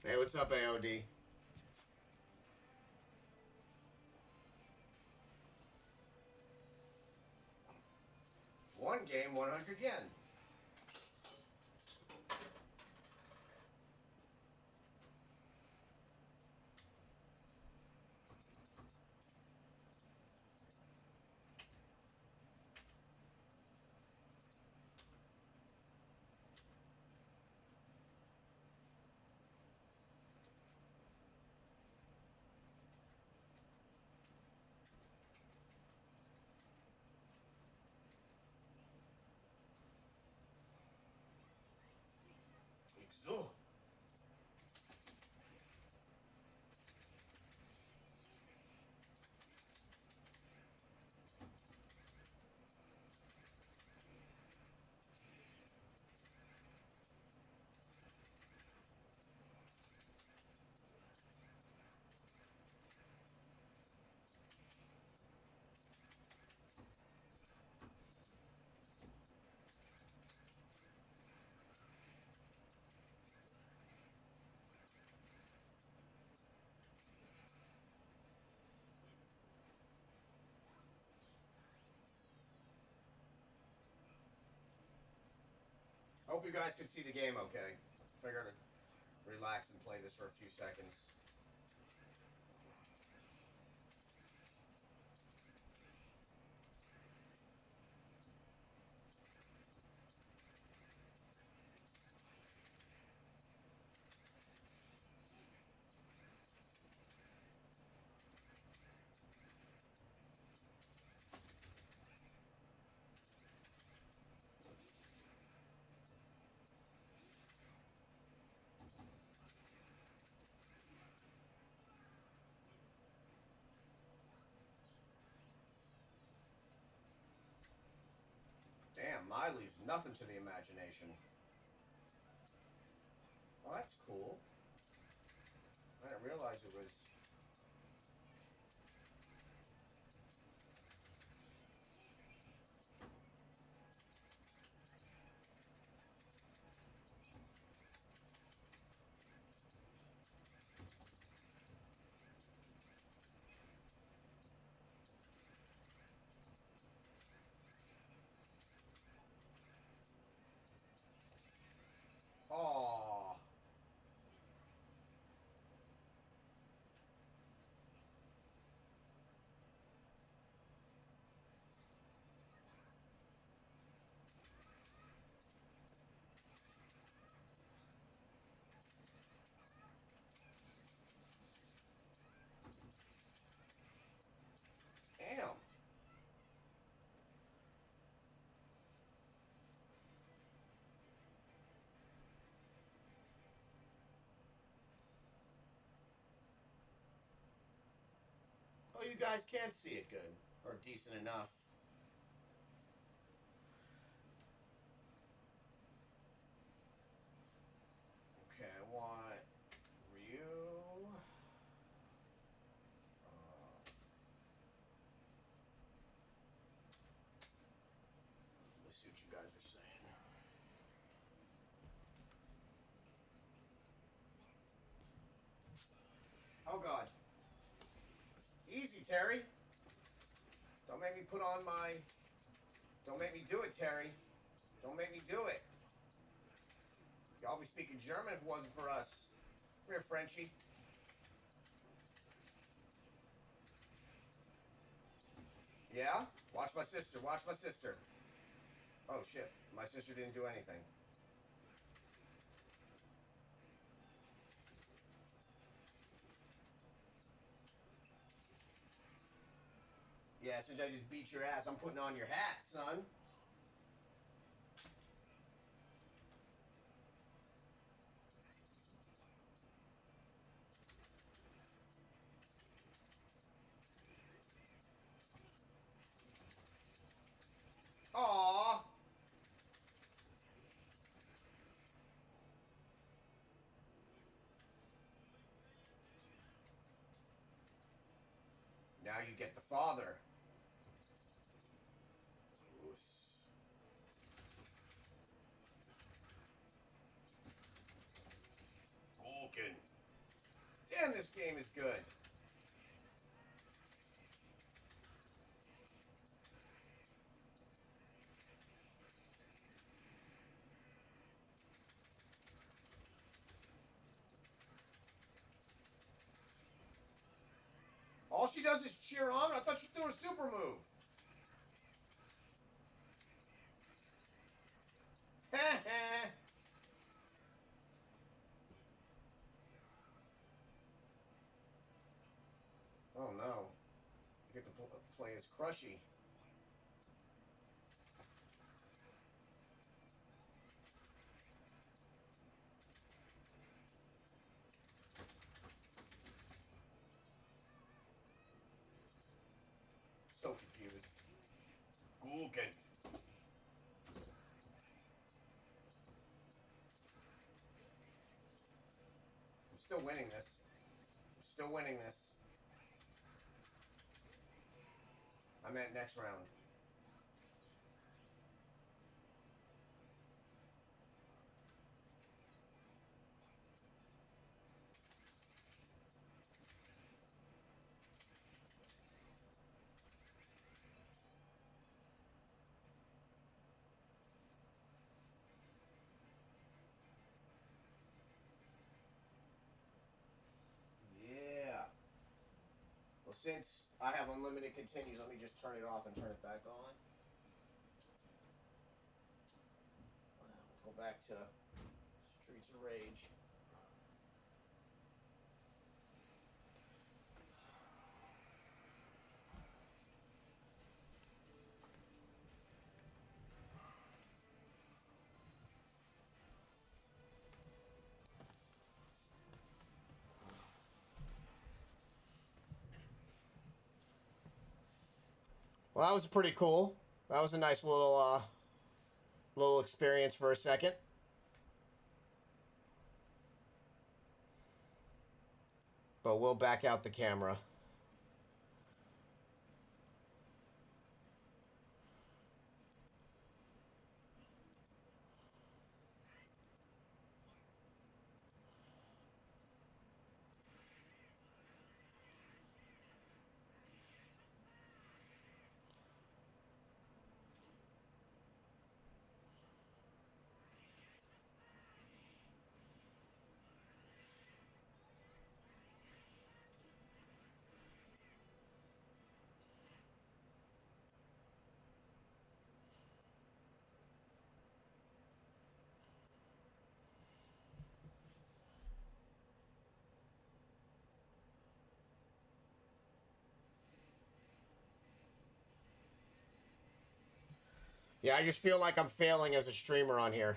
Hey, what's up, AOD? One game, 100 yen. Ixu. Hope you guys could see the game okay. Figured to relax and play this for a few seconds. Damn, my leaves nothing to the imagination. Oh, that's cool. I didn't realize it was... Aww. Damn. Oh, you guys can't see it good. Or decent enough. Okay, I want Ryu. Let's see what you guys are saying. Oh god. Easy, Terry. Don't make me put on my... Don't make me do it, Terry. Don't make me do it. Y'all be speaking German if it wasn't for us. Come here, Frenchie. Yeah? Watch my sister. Watch my sister. Oh, shit. My sister didn't do anything. Yeah, since I just beat your ass, I'm putting on your hat, son. Aww. Now you get the father. Oos. Gulkin. game is good. All she does is cheer on. I thought she threw a super move. Oh no. You get to play as Crushy. So confused. Gulkin. I'm still winning this. I'm still winning this. I meant next round. Yeah. Well, since I have unlimited continues, let me just turn it off and turn it back on. Go back to Streets of Rage. Well, that was pretty cool. That was a nice little experience for a second. But we'll back out the camera. Yeah, I just feel like I'm failing as a streamer on here.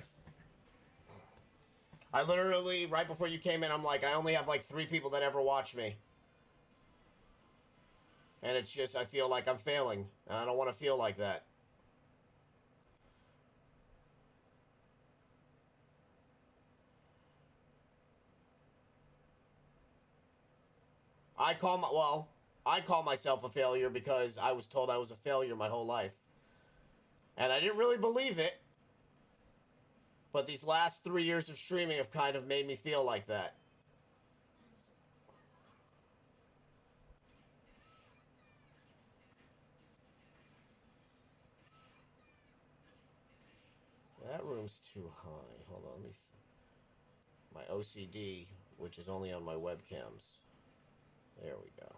I literally, right before you came in, I'm like, I only have like 3 people that ever watch me. And it's just, I feel like I'm failing. And I don't want to feel like that. I call myself a failure because I was told I was a failure my whole life. And I didn't really believe it. But these last 3 years of streaming have kind of made me feel like that. That room's too high. Hold on, let me... My OCD, which is only on my webcams. There we go.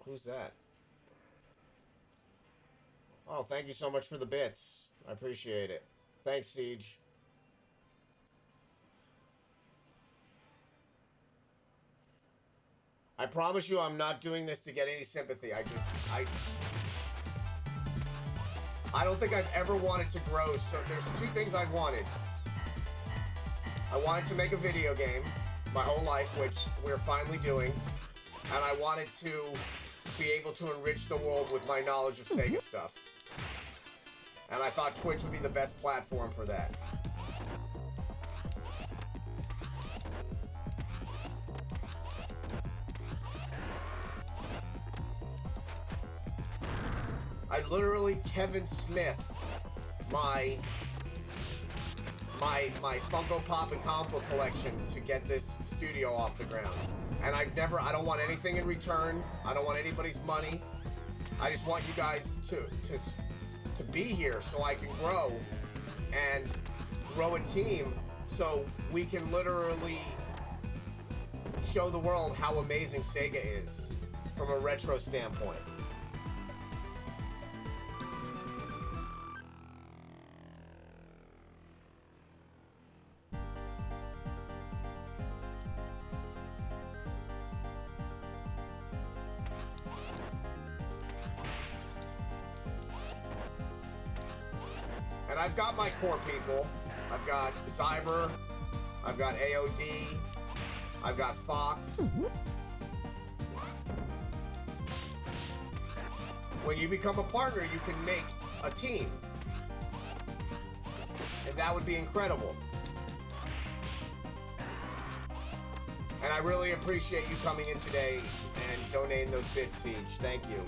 Who's that? Oh, thank you so much for the bits. I appreciate it. Thanks, Siege. I promise you I'm not doing this to get any sympathy. I don't think I've ever wanted to grow, so there's 2 things I've wanted. I wanted to make a video game my whole life, which we're finally doing. And I wanted to be able to enrich the world with my knowledge of Sega stuff. And I thought Twitch would be the best platform for that. I literally Kevin Smith my Funko Pop and comic book collection to get this studio off the ground. And I don't want anything in return. I don't want anybody's money. I just want you guys to be here so I can grow and grow a team so we can literally show the world how amazing Sega is from a retro standpoint. And I've got my core people. I've got Zyber, I've got AOD, I've got Fox. When you become a partner, you can make a team. And that would be incredible. And I really appreciate you coming in today and donating those bits, Siege. Thank you.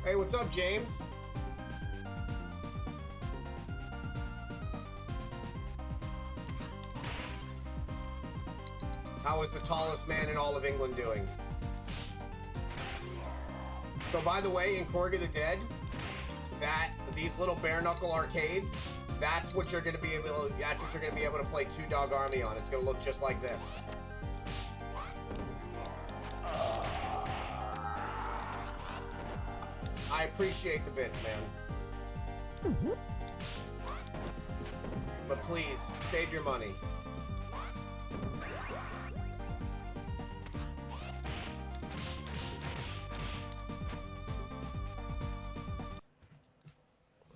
Hey, what's up, James? How is the tallest man in all of England doing? So by the way, in Corgi the Dead, these little bare knuckle arcades, that's what you're gonna be able to play Two Dog Army on. It's gonna look just like this. I appreciate the bits, man. But please, save your money.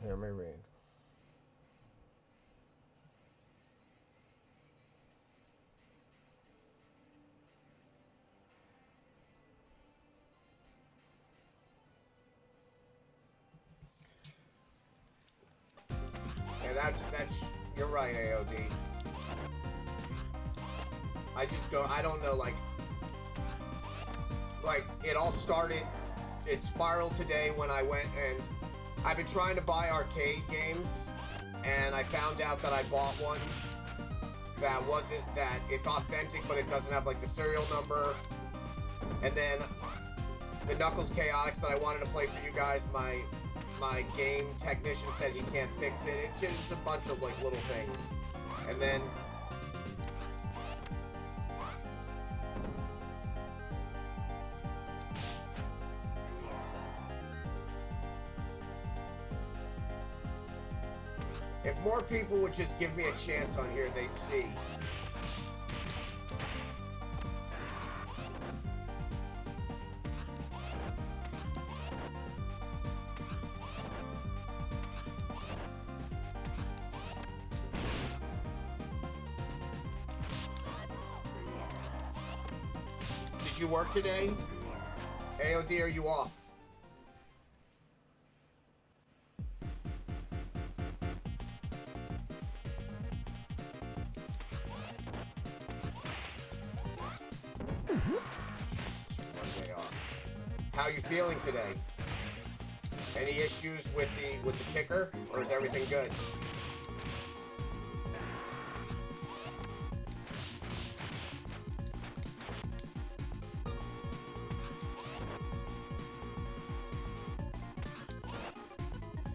Here, let me read. Yeah, that's you're right, AOD. I don't know, like it all started, it spiraled today when I went and I've been trying to buy arcade games, and I found out that I bought one that it's authentic, but it doesn't have like the serial number. And then the Knuckles Chaotix that I wanted to play for you guys, my game technician said he can't fix it. It's just a bunch of like little things. And then if more people would just give me a chance on here, they'd see. Did you work today? AOD, are you off? How are you feeling today? Any issues with the ticker, or is everything good?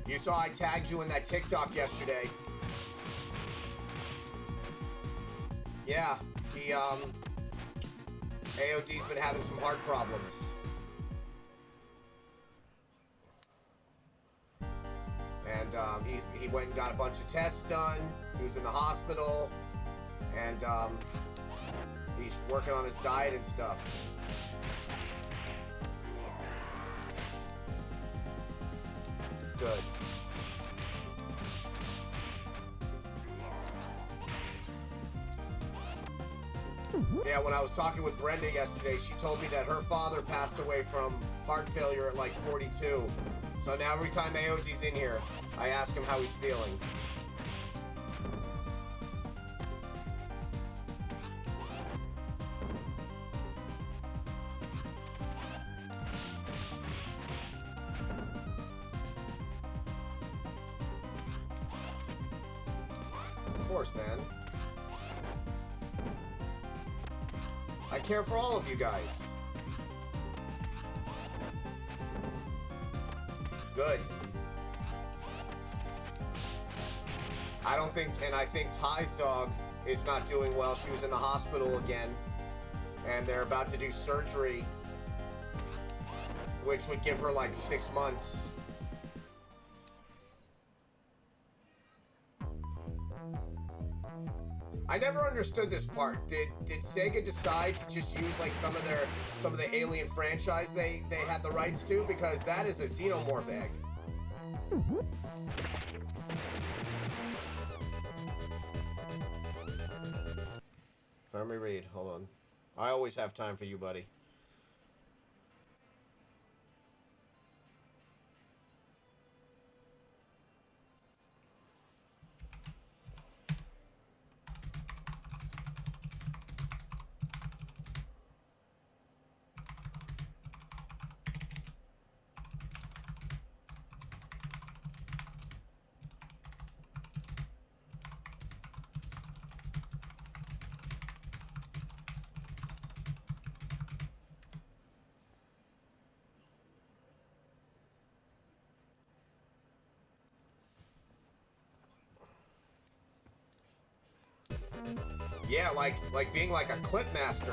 You saw I tagged you in that TikTok yesterday. Yeah, AOD's been having some heart problems. And he went and got a bunch of tests done. He was in the hospital, and he's working on his diet and stuff. Good. Yeah, when I was talking with Brenda yesterday, she told me that her father passed away from heart failure at like 42. So now every time AOD's in here, I ask him how he's feeling. course, man. I care for all of you guys. Good. I don't think, and I think Ty's dog is not doing well. She was in the hospital again, and they're about to do surgery, which would give her like 6 months. I never understood this part. Did Sega decide to just use like some of the Alien franchise they had the rights to? Because that is a xenomorph egg. Let me read. Hold on. I always have time for you, buddy. Yeah, like being like a clip master.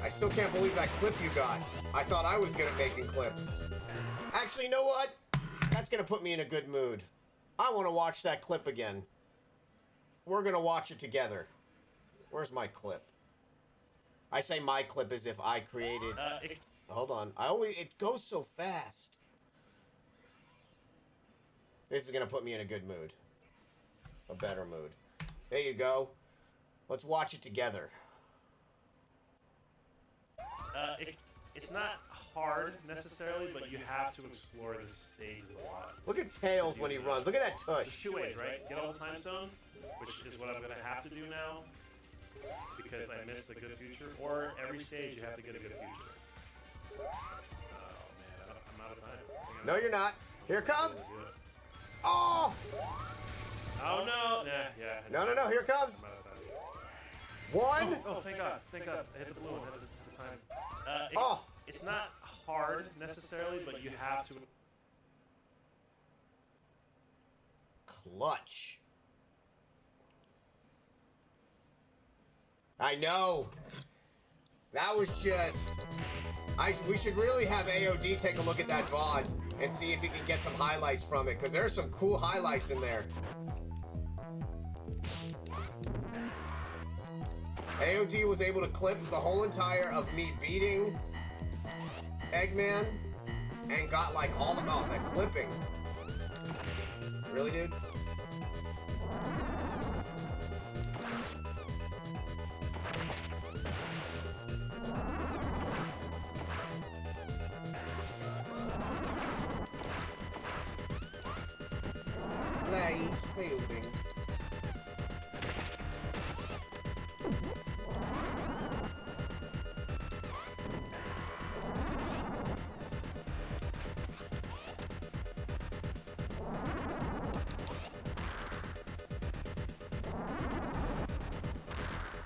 I still can't believe that clip you got. I thought I was good at making clips. Actually, you know what? That's gonna put me in a good mood. I want to watch that clip again. We're gonna watch it together. Where's my clip? I say my clip as if I created... Hold on. It goes so fast. This is gonna put me in a good mood. A better mood. There you go. Let's watch it together. It's not hard necessarily, but you have to explore the stages a lot. Look at Tails when he runs. Look at that There's tush. 2 ways, right? Get all the time stones, which is what I'm going to have to do now, because I missed the good future. Or every stage you have to get a good future. Oh man, I'm out of time. No, you're not. Here it comes. Oh! Oh no! Nah, yeah. No. Here it comes. I'm out of time. One. Oh, thank God. Thank God. I hit the blue one at the time. Oh. It's not hard necessarily, but you have to. Clutch. I know. That was just... we should really have AOD take a look at that VOD and see if he can get some highlights from it, because there's some cool highlights in there. AOD was able to clip the whole entire of me beating Eggman and got like all about that clipping. Really, dude? Blaze Fielding.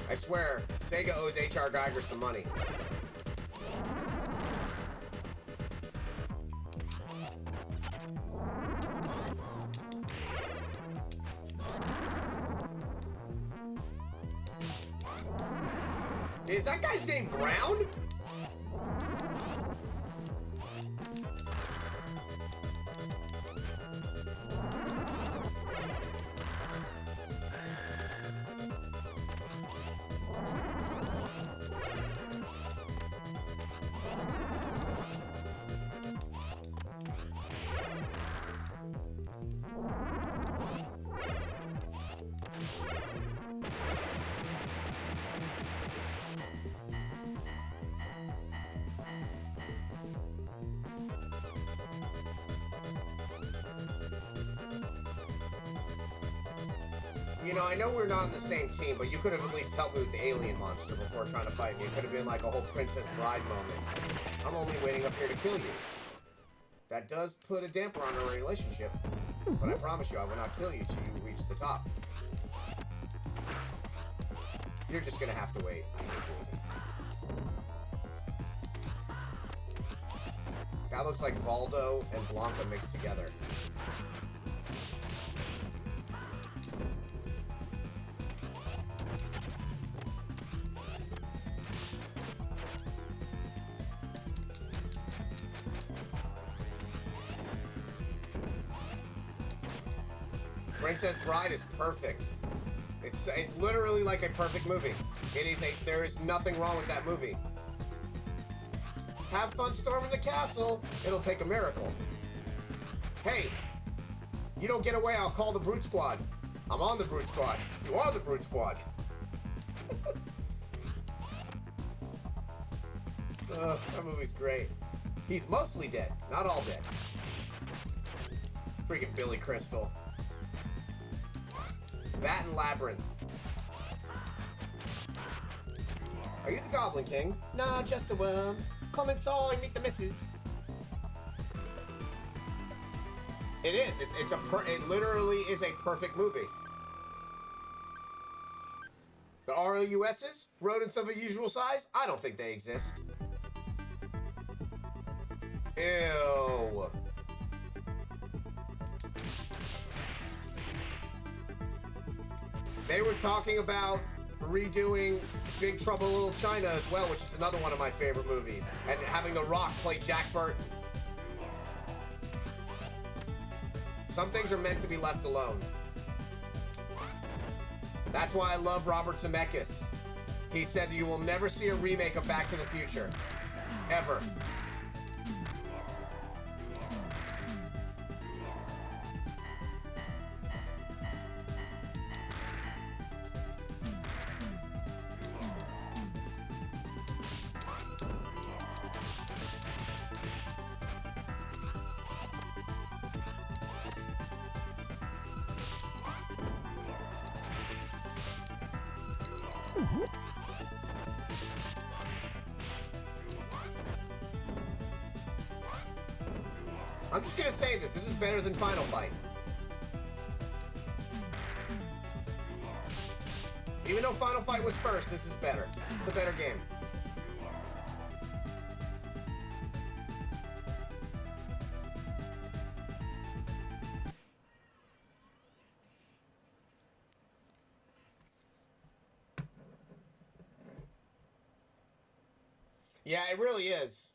I swear, Sega owes H.R. Geiger some money. Is that guy's name Brown? You know, I know we're not on the same team, but you could have at least helped me with the alien monster before trying to fight me. It could have been like a whole Princess Bride moment. I'm only waiting up here to kill you. That does put a damper on our relationship, but I promise you I will not kill you till you reach the top. You're just gonna have to wait. I hate waiting. Guy looks like Valdo and Blanca mixed together. Princess Bride is perfect. It's literally like a perfect movie. There is nothing wrong with that movie. Have fun storming the castle. It'll take a miracle. Hey, you don't get away, I'll call the Brute Squad. I'm on the Brute Squad. You are the Brute Squad. That movie's great. He's mostly dead, not all dead. Freaking Billy Crystal. That and Labyrinth. Are you the Goblin King? Nah, just a worm. Come inside, meet the missus. It is. It literally is a perfect movie. The ROUSs? Rodents of unusual size? I don't think they exist. Ew. They were talking about redoing Big Trouble in Little China as well, which is another one of my favorite movies, and having The Rock play Jack Burton. Some things are meant to be left alone. That's why I love Robert Zemeckis. He said that you will never see a remake of Back to the Future. Ever. I'm just gonna say this is better than Final Fight. Even though Final Fight was first, this is better. It's a better game. Yeah, it really is.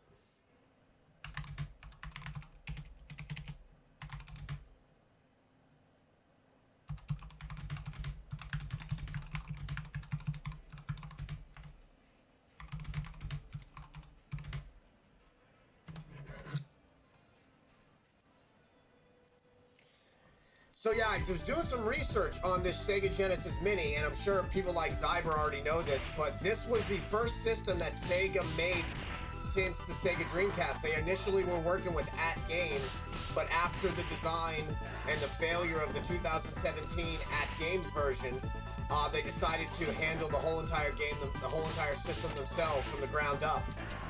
So yeah, I was doing some research on this Sega Genesis Mini, and I'm sure people like Zyber already know this, but this was the first system that Sega made since the Sega Dreamcast. They initially were working with AtGames, but after the design and the failure of the 2017 AtGames version, they decided to handle the whole entire game, the whole entire system themselves from the ground up.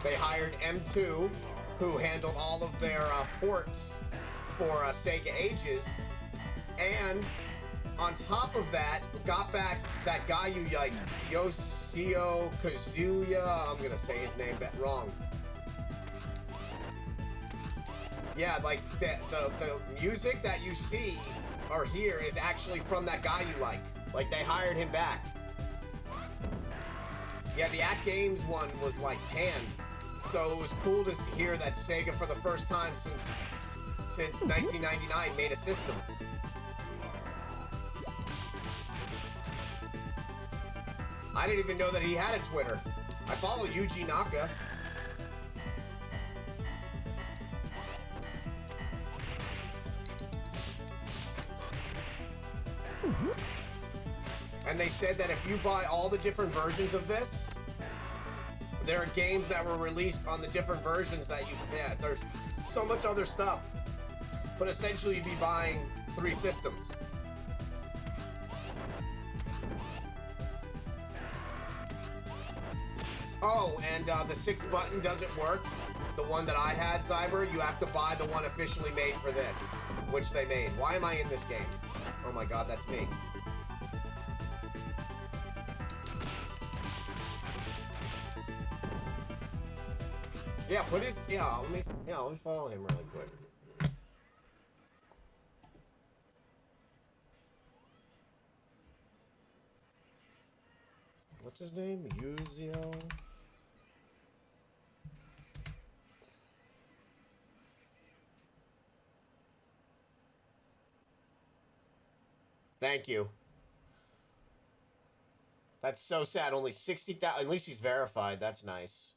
They hired M2, who handled all of their ports for Sega Ages. And on top of that, got back that guy you like, Yoshio Kazuya. I'm gonna say his name wrong. Yeah, like the music that you see or hear is actually from that guy you like. Like they hired him back. Yeah, the AtGames one was like panned, so it was cool to hear that Sega for the first time since 1999 made a system. I didn't even know that he had a Twitter. I follow Yuji Naka. And they said that if you buy all the different versions of this, there are games that were released on the different versions that you... Yeah, there's so much other stuff. But essentially you'd be buying 3 systems. Oh, and the 6 button doesn't work. The one that I had, Zyber, you have to buy the one officially made for this, which they made. Why am I in this game? Oh my god, that's me. Yeah, put his, let me follow him really quick. What's his name? Yuzio? Thank you. That's so sad. Only 60,000. At least he's verified. That's nice.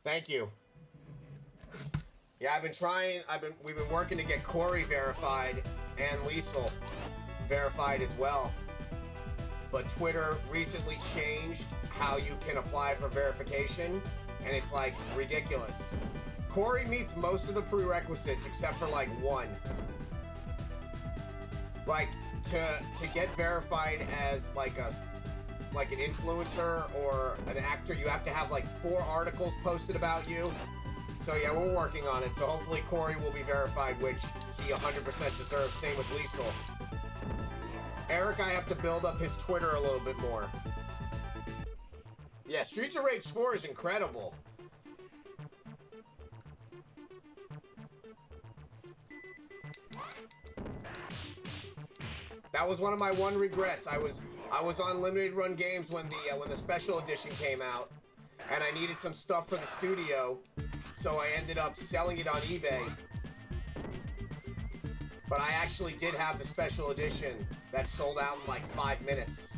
Thank you. Yeah, we've been working to get Corey verified and Liesel verified as well. But Twitter recently changed how you can apply for verification, and it's like ridiculous. Corey meets most of the prerequisites except for like one. Like to get verified as like an influencer or an actor, you have to have like 4 articles posted about you. So yeah, we're working on it. So hopefully Corey will be verified, which he 100% deserves. Same with Liesel. Eric, I have to build up his Twitter a little bit more. Yeah, Streets of Rage 4 is incredible. That was one of my regrets. I was on limited run games when the special edition came out, and I needed some stuff for the studio, so I ended up selling it on eBay. But I actually did have the special edition that sold out in like 5 minutes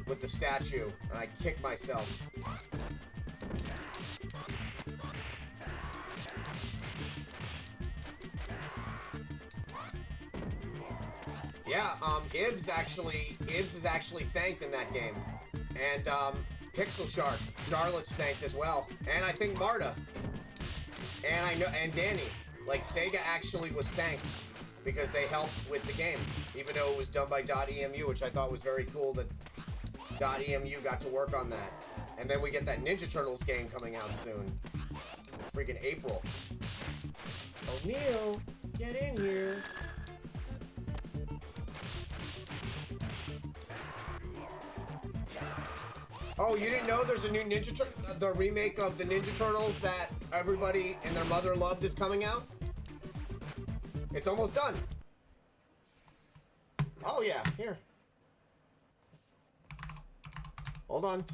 with the statue, and I kicked myself. Yeah, Ibs is actually thanked in that game. And Pixel Shark, Charlotte's thanked as well. And I think Marta. And Danny. Like, Sega actually was thanked because they helped with the game, even though it was done by .emu, which I thought was very cool that .emu got to work on that. And then we get that Ninja Turtles game coming out soon. Freaking April. O'Neal, get in here. Oh, you didn't know there's a new the remake of the Ninja Turtles that everybody and their mother loved is coming out? It's almost done. Oh yeah, here. Hold on.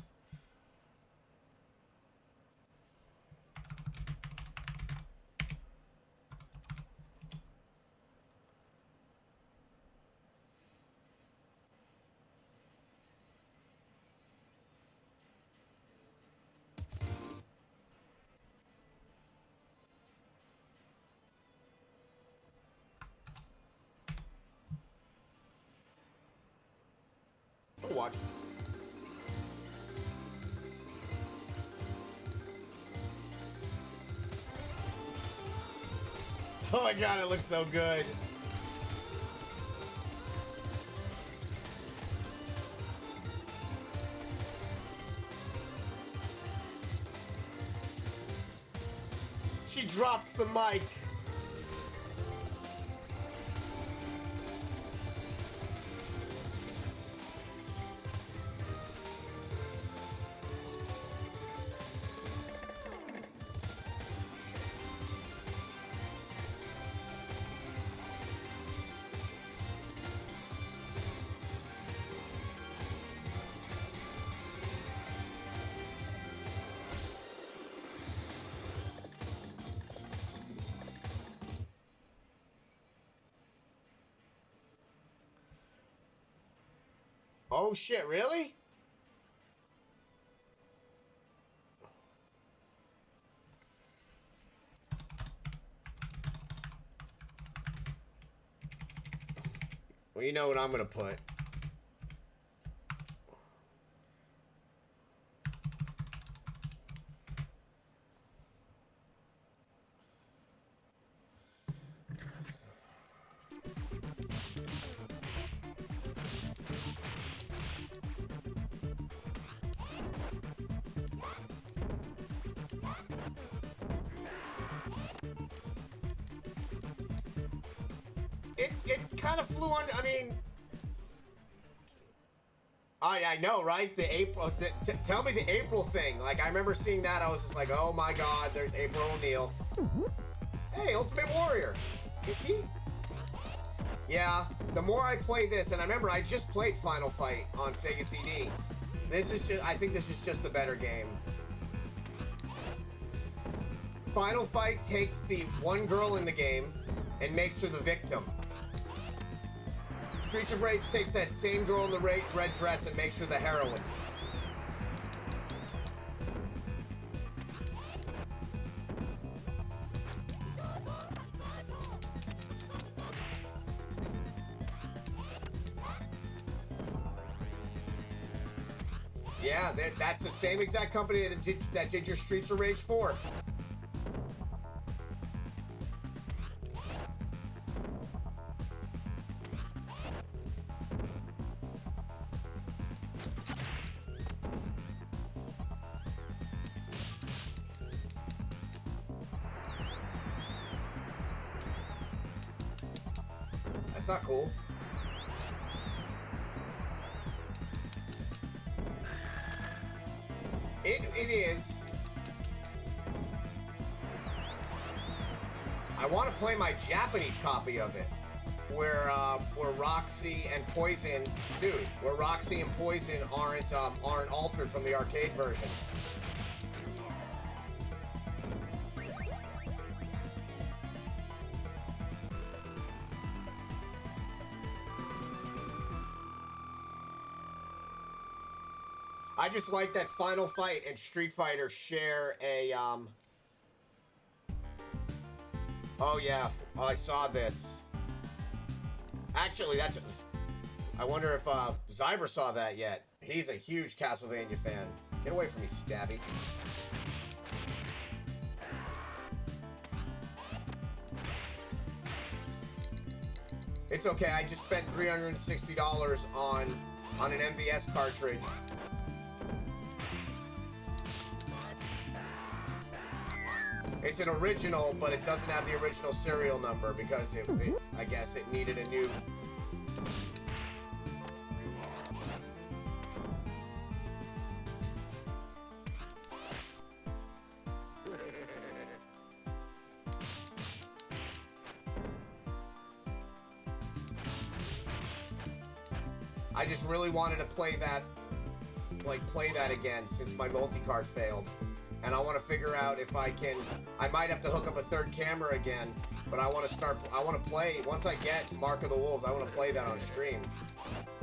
What? Oh my god, it looks so good. She drops the mic. Oh shit, really? Well, you know what I'm gonna put. it kind of flew under. I mean, I know, right? The April. Tell me the April thing. Like, I remember seeing that. I was just like, oh my god, there's April O'Neil. Hey, Ultimate Warrior. Is he? Yeah. The more I play this, and I remember I just played Final Fight on Sega CD. This is just. I think this is just a better game. Final Fight takes the one girl in the game and makes her the victim. Streets of Rage takes that same girl in the red dress and makes her the heroine. Yeah, that's the same exact company that did your Streets of Rage 4. That's not cool. It is. I want to play my Japanese copy of it, where Roxy and Poison, dude, where Roxy and Poison aren't altered from the arcade version. I just like that Final Fight and Street Fighter share a, Oh yeah, I saw this. Actually, I wonder if, Zyber saw that yet. He's a huge Castlevania fan. Get away from me, Stabby. It's okay, I just spent $360 on an MVS cartridge. It's an original, but it doesn't have the original serial number because I guess it needed a new... I just really wanted to play that again since my multi-card failed. And I want to figure out if I might have to hook up a third camera again, but I want to play, once I get Mark of the Wolves, I want to play that on stream.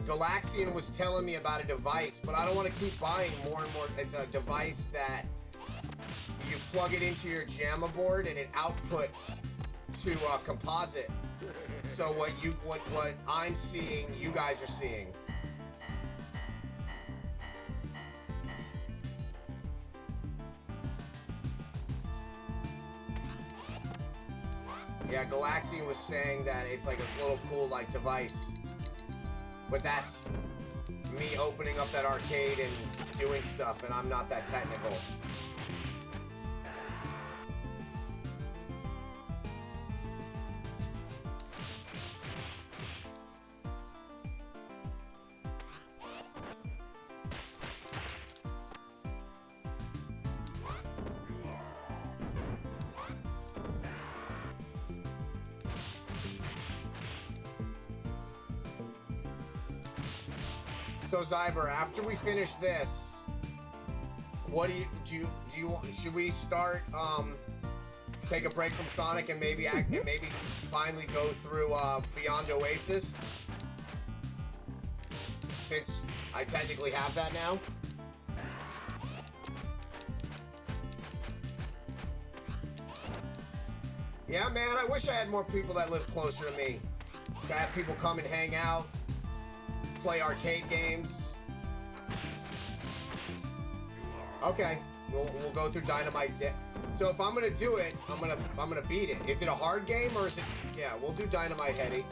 Galaxian was telling me about a device, but I don't want to keep buying more and more. It's a device that you plug it into your JAMA board and it outputs to composite. So what I'm seeing, you guys are seeing. Yeah, Galaxian was saying that it's like this little cool like device, but that's me opening up that arcade and doing stuff, and I'm not that technical. So Zyber, after we finish this, what do you should we start take a break from Sonic and maybe finally go through Beyond Oasis, since I technically have that now? Yeah, man, I wish I had more people that live closer to me. I have people come and hang out, play arcade games. Okay, we'll go through Dynamite. So if I'm gonna do it, I'm gonna beat it. Is it a hard game or is it? Yeah, we'll do Dynamite Heady,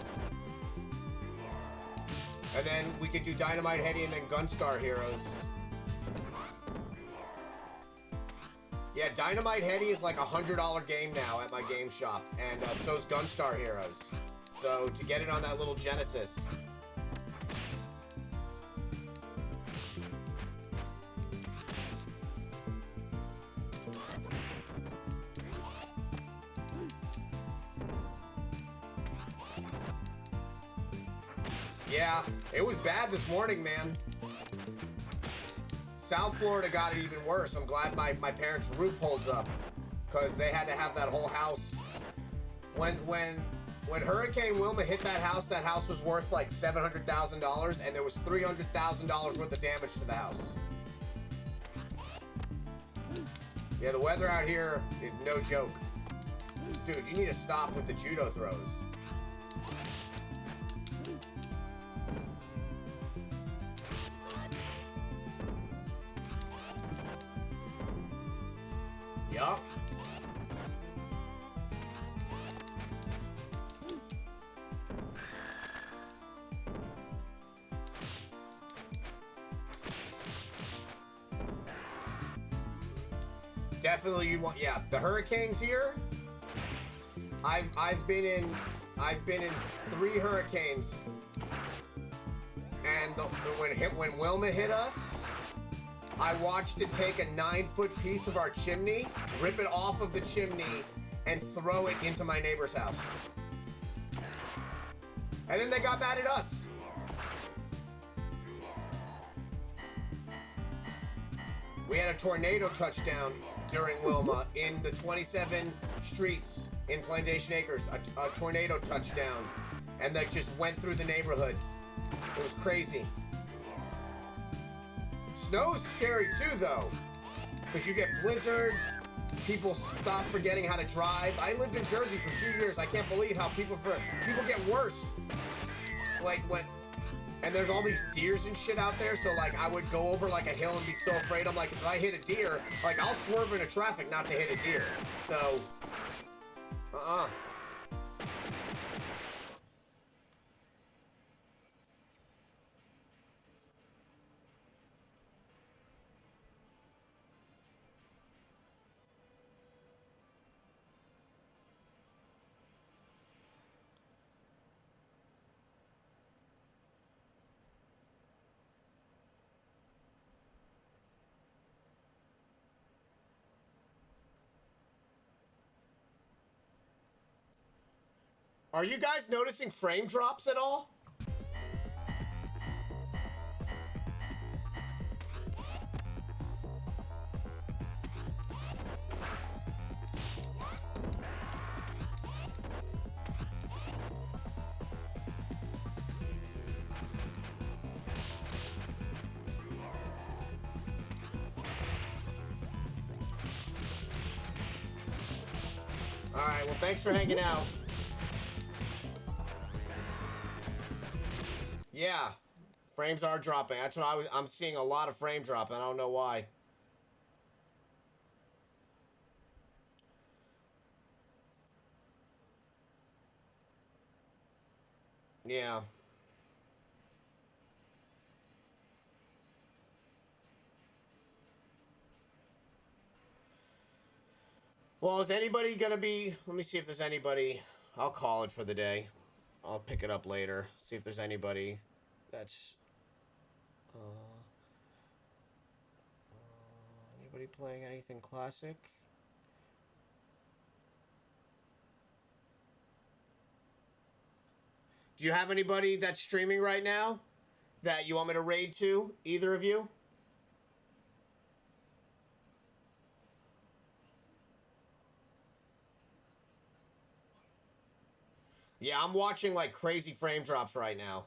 and then we could do Dynamite Heady and then Gunstar Heroes. Yeah, Dynamite Heady is like $100 game now at my game shop, and so's Gunstar Heroes. So to get it on that little Genesis. Yeah, it was bad this morning, man. South Florida got it even worse. I'm glad my parents' roof holds up, because they had to have that whole house. When Hurricane Wilma hit that house was worth like $700,000, and there was $300,000 worth of damage to the house. Yeah, the weather out here is no joke. Dude, you need to stop with the judo throws. Yup. Definitely you want, yeah, the hurricanes here. I've been in 3 hurricanes, and when Wilma hit us, I watched it take a 9-foot piece of our chimney, rip it off of the chimney, and throw it into my neighbor's house. And then they got mad at us. We had a tornado touchdown during Wilma in the 27 streets in Plantation Acres. A tornado touchdown, and that just went through the neighborhood. It was crazy. Snow's scary too, though, because you get blizzards. People stop forgetting how to drive. I lived in Jersey for 2 years. I can't believe how people get worse. Like and there's all these deers and shit out there. So like I would go over like a hill and be so afraid. I'm like, if I hit a deer, like I'll swerve into traffic not to hit a deer. So, Are you guys noticing frame drops at all? All right, well, thanks for hanging out. Yeah, frames are dropping. That's what I'm seeing, a lot of frame dropping. I don't know why. Yeah. Well, is anybody gonna be... Let me see if there's anybody... I'll call it for the day. I'll pick it up later. See if there's anybody that's... anybody playing anything classic? Do you have anybody that's streaming right now that you want me to raid to? Either of you? Yeah, I'm watching like crazy frame drops right now.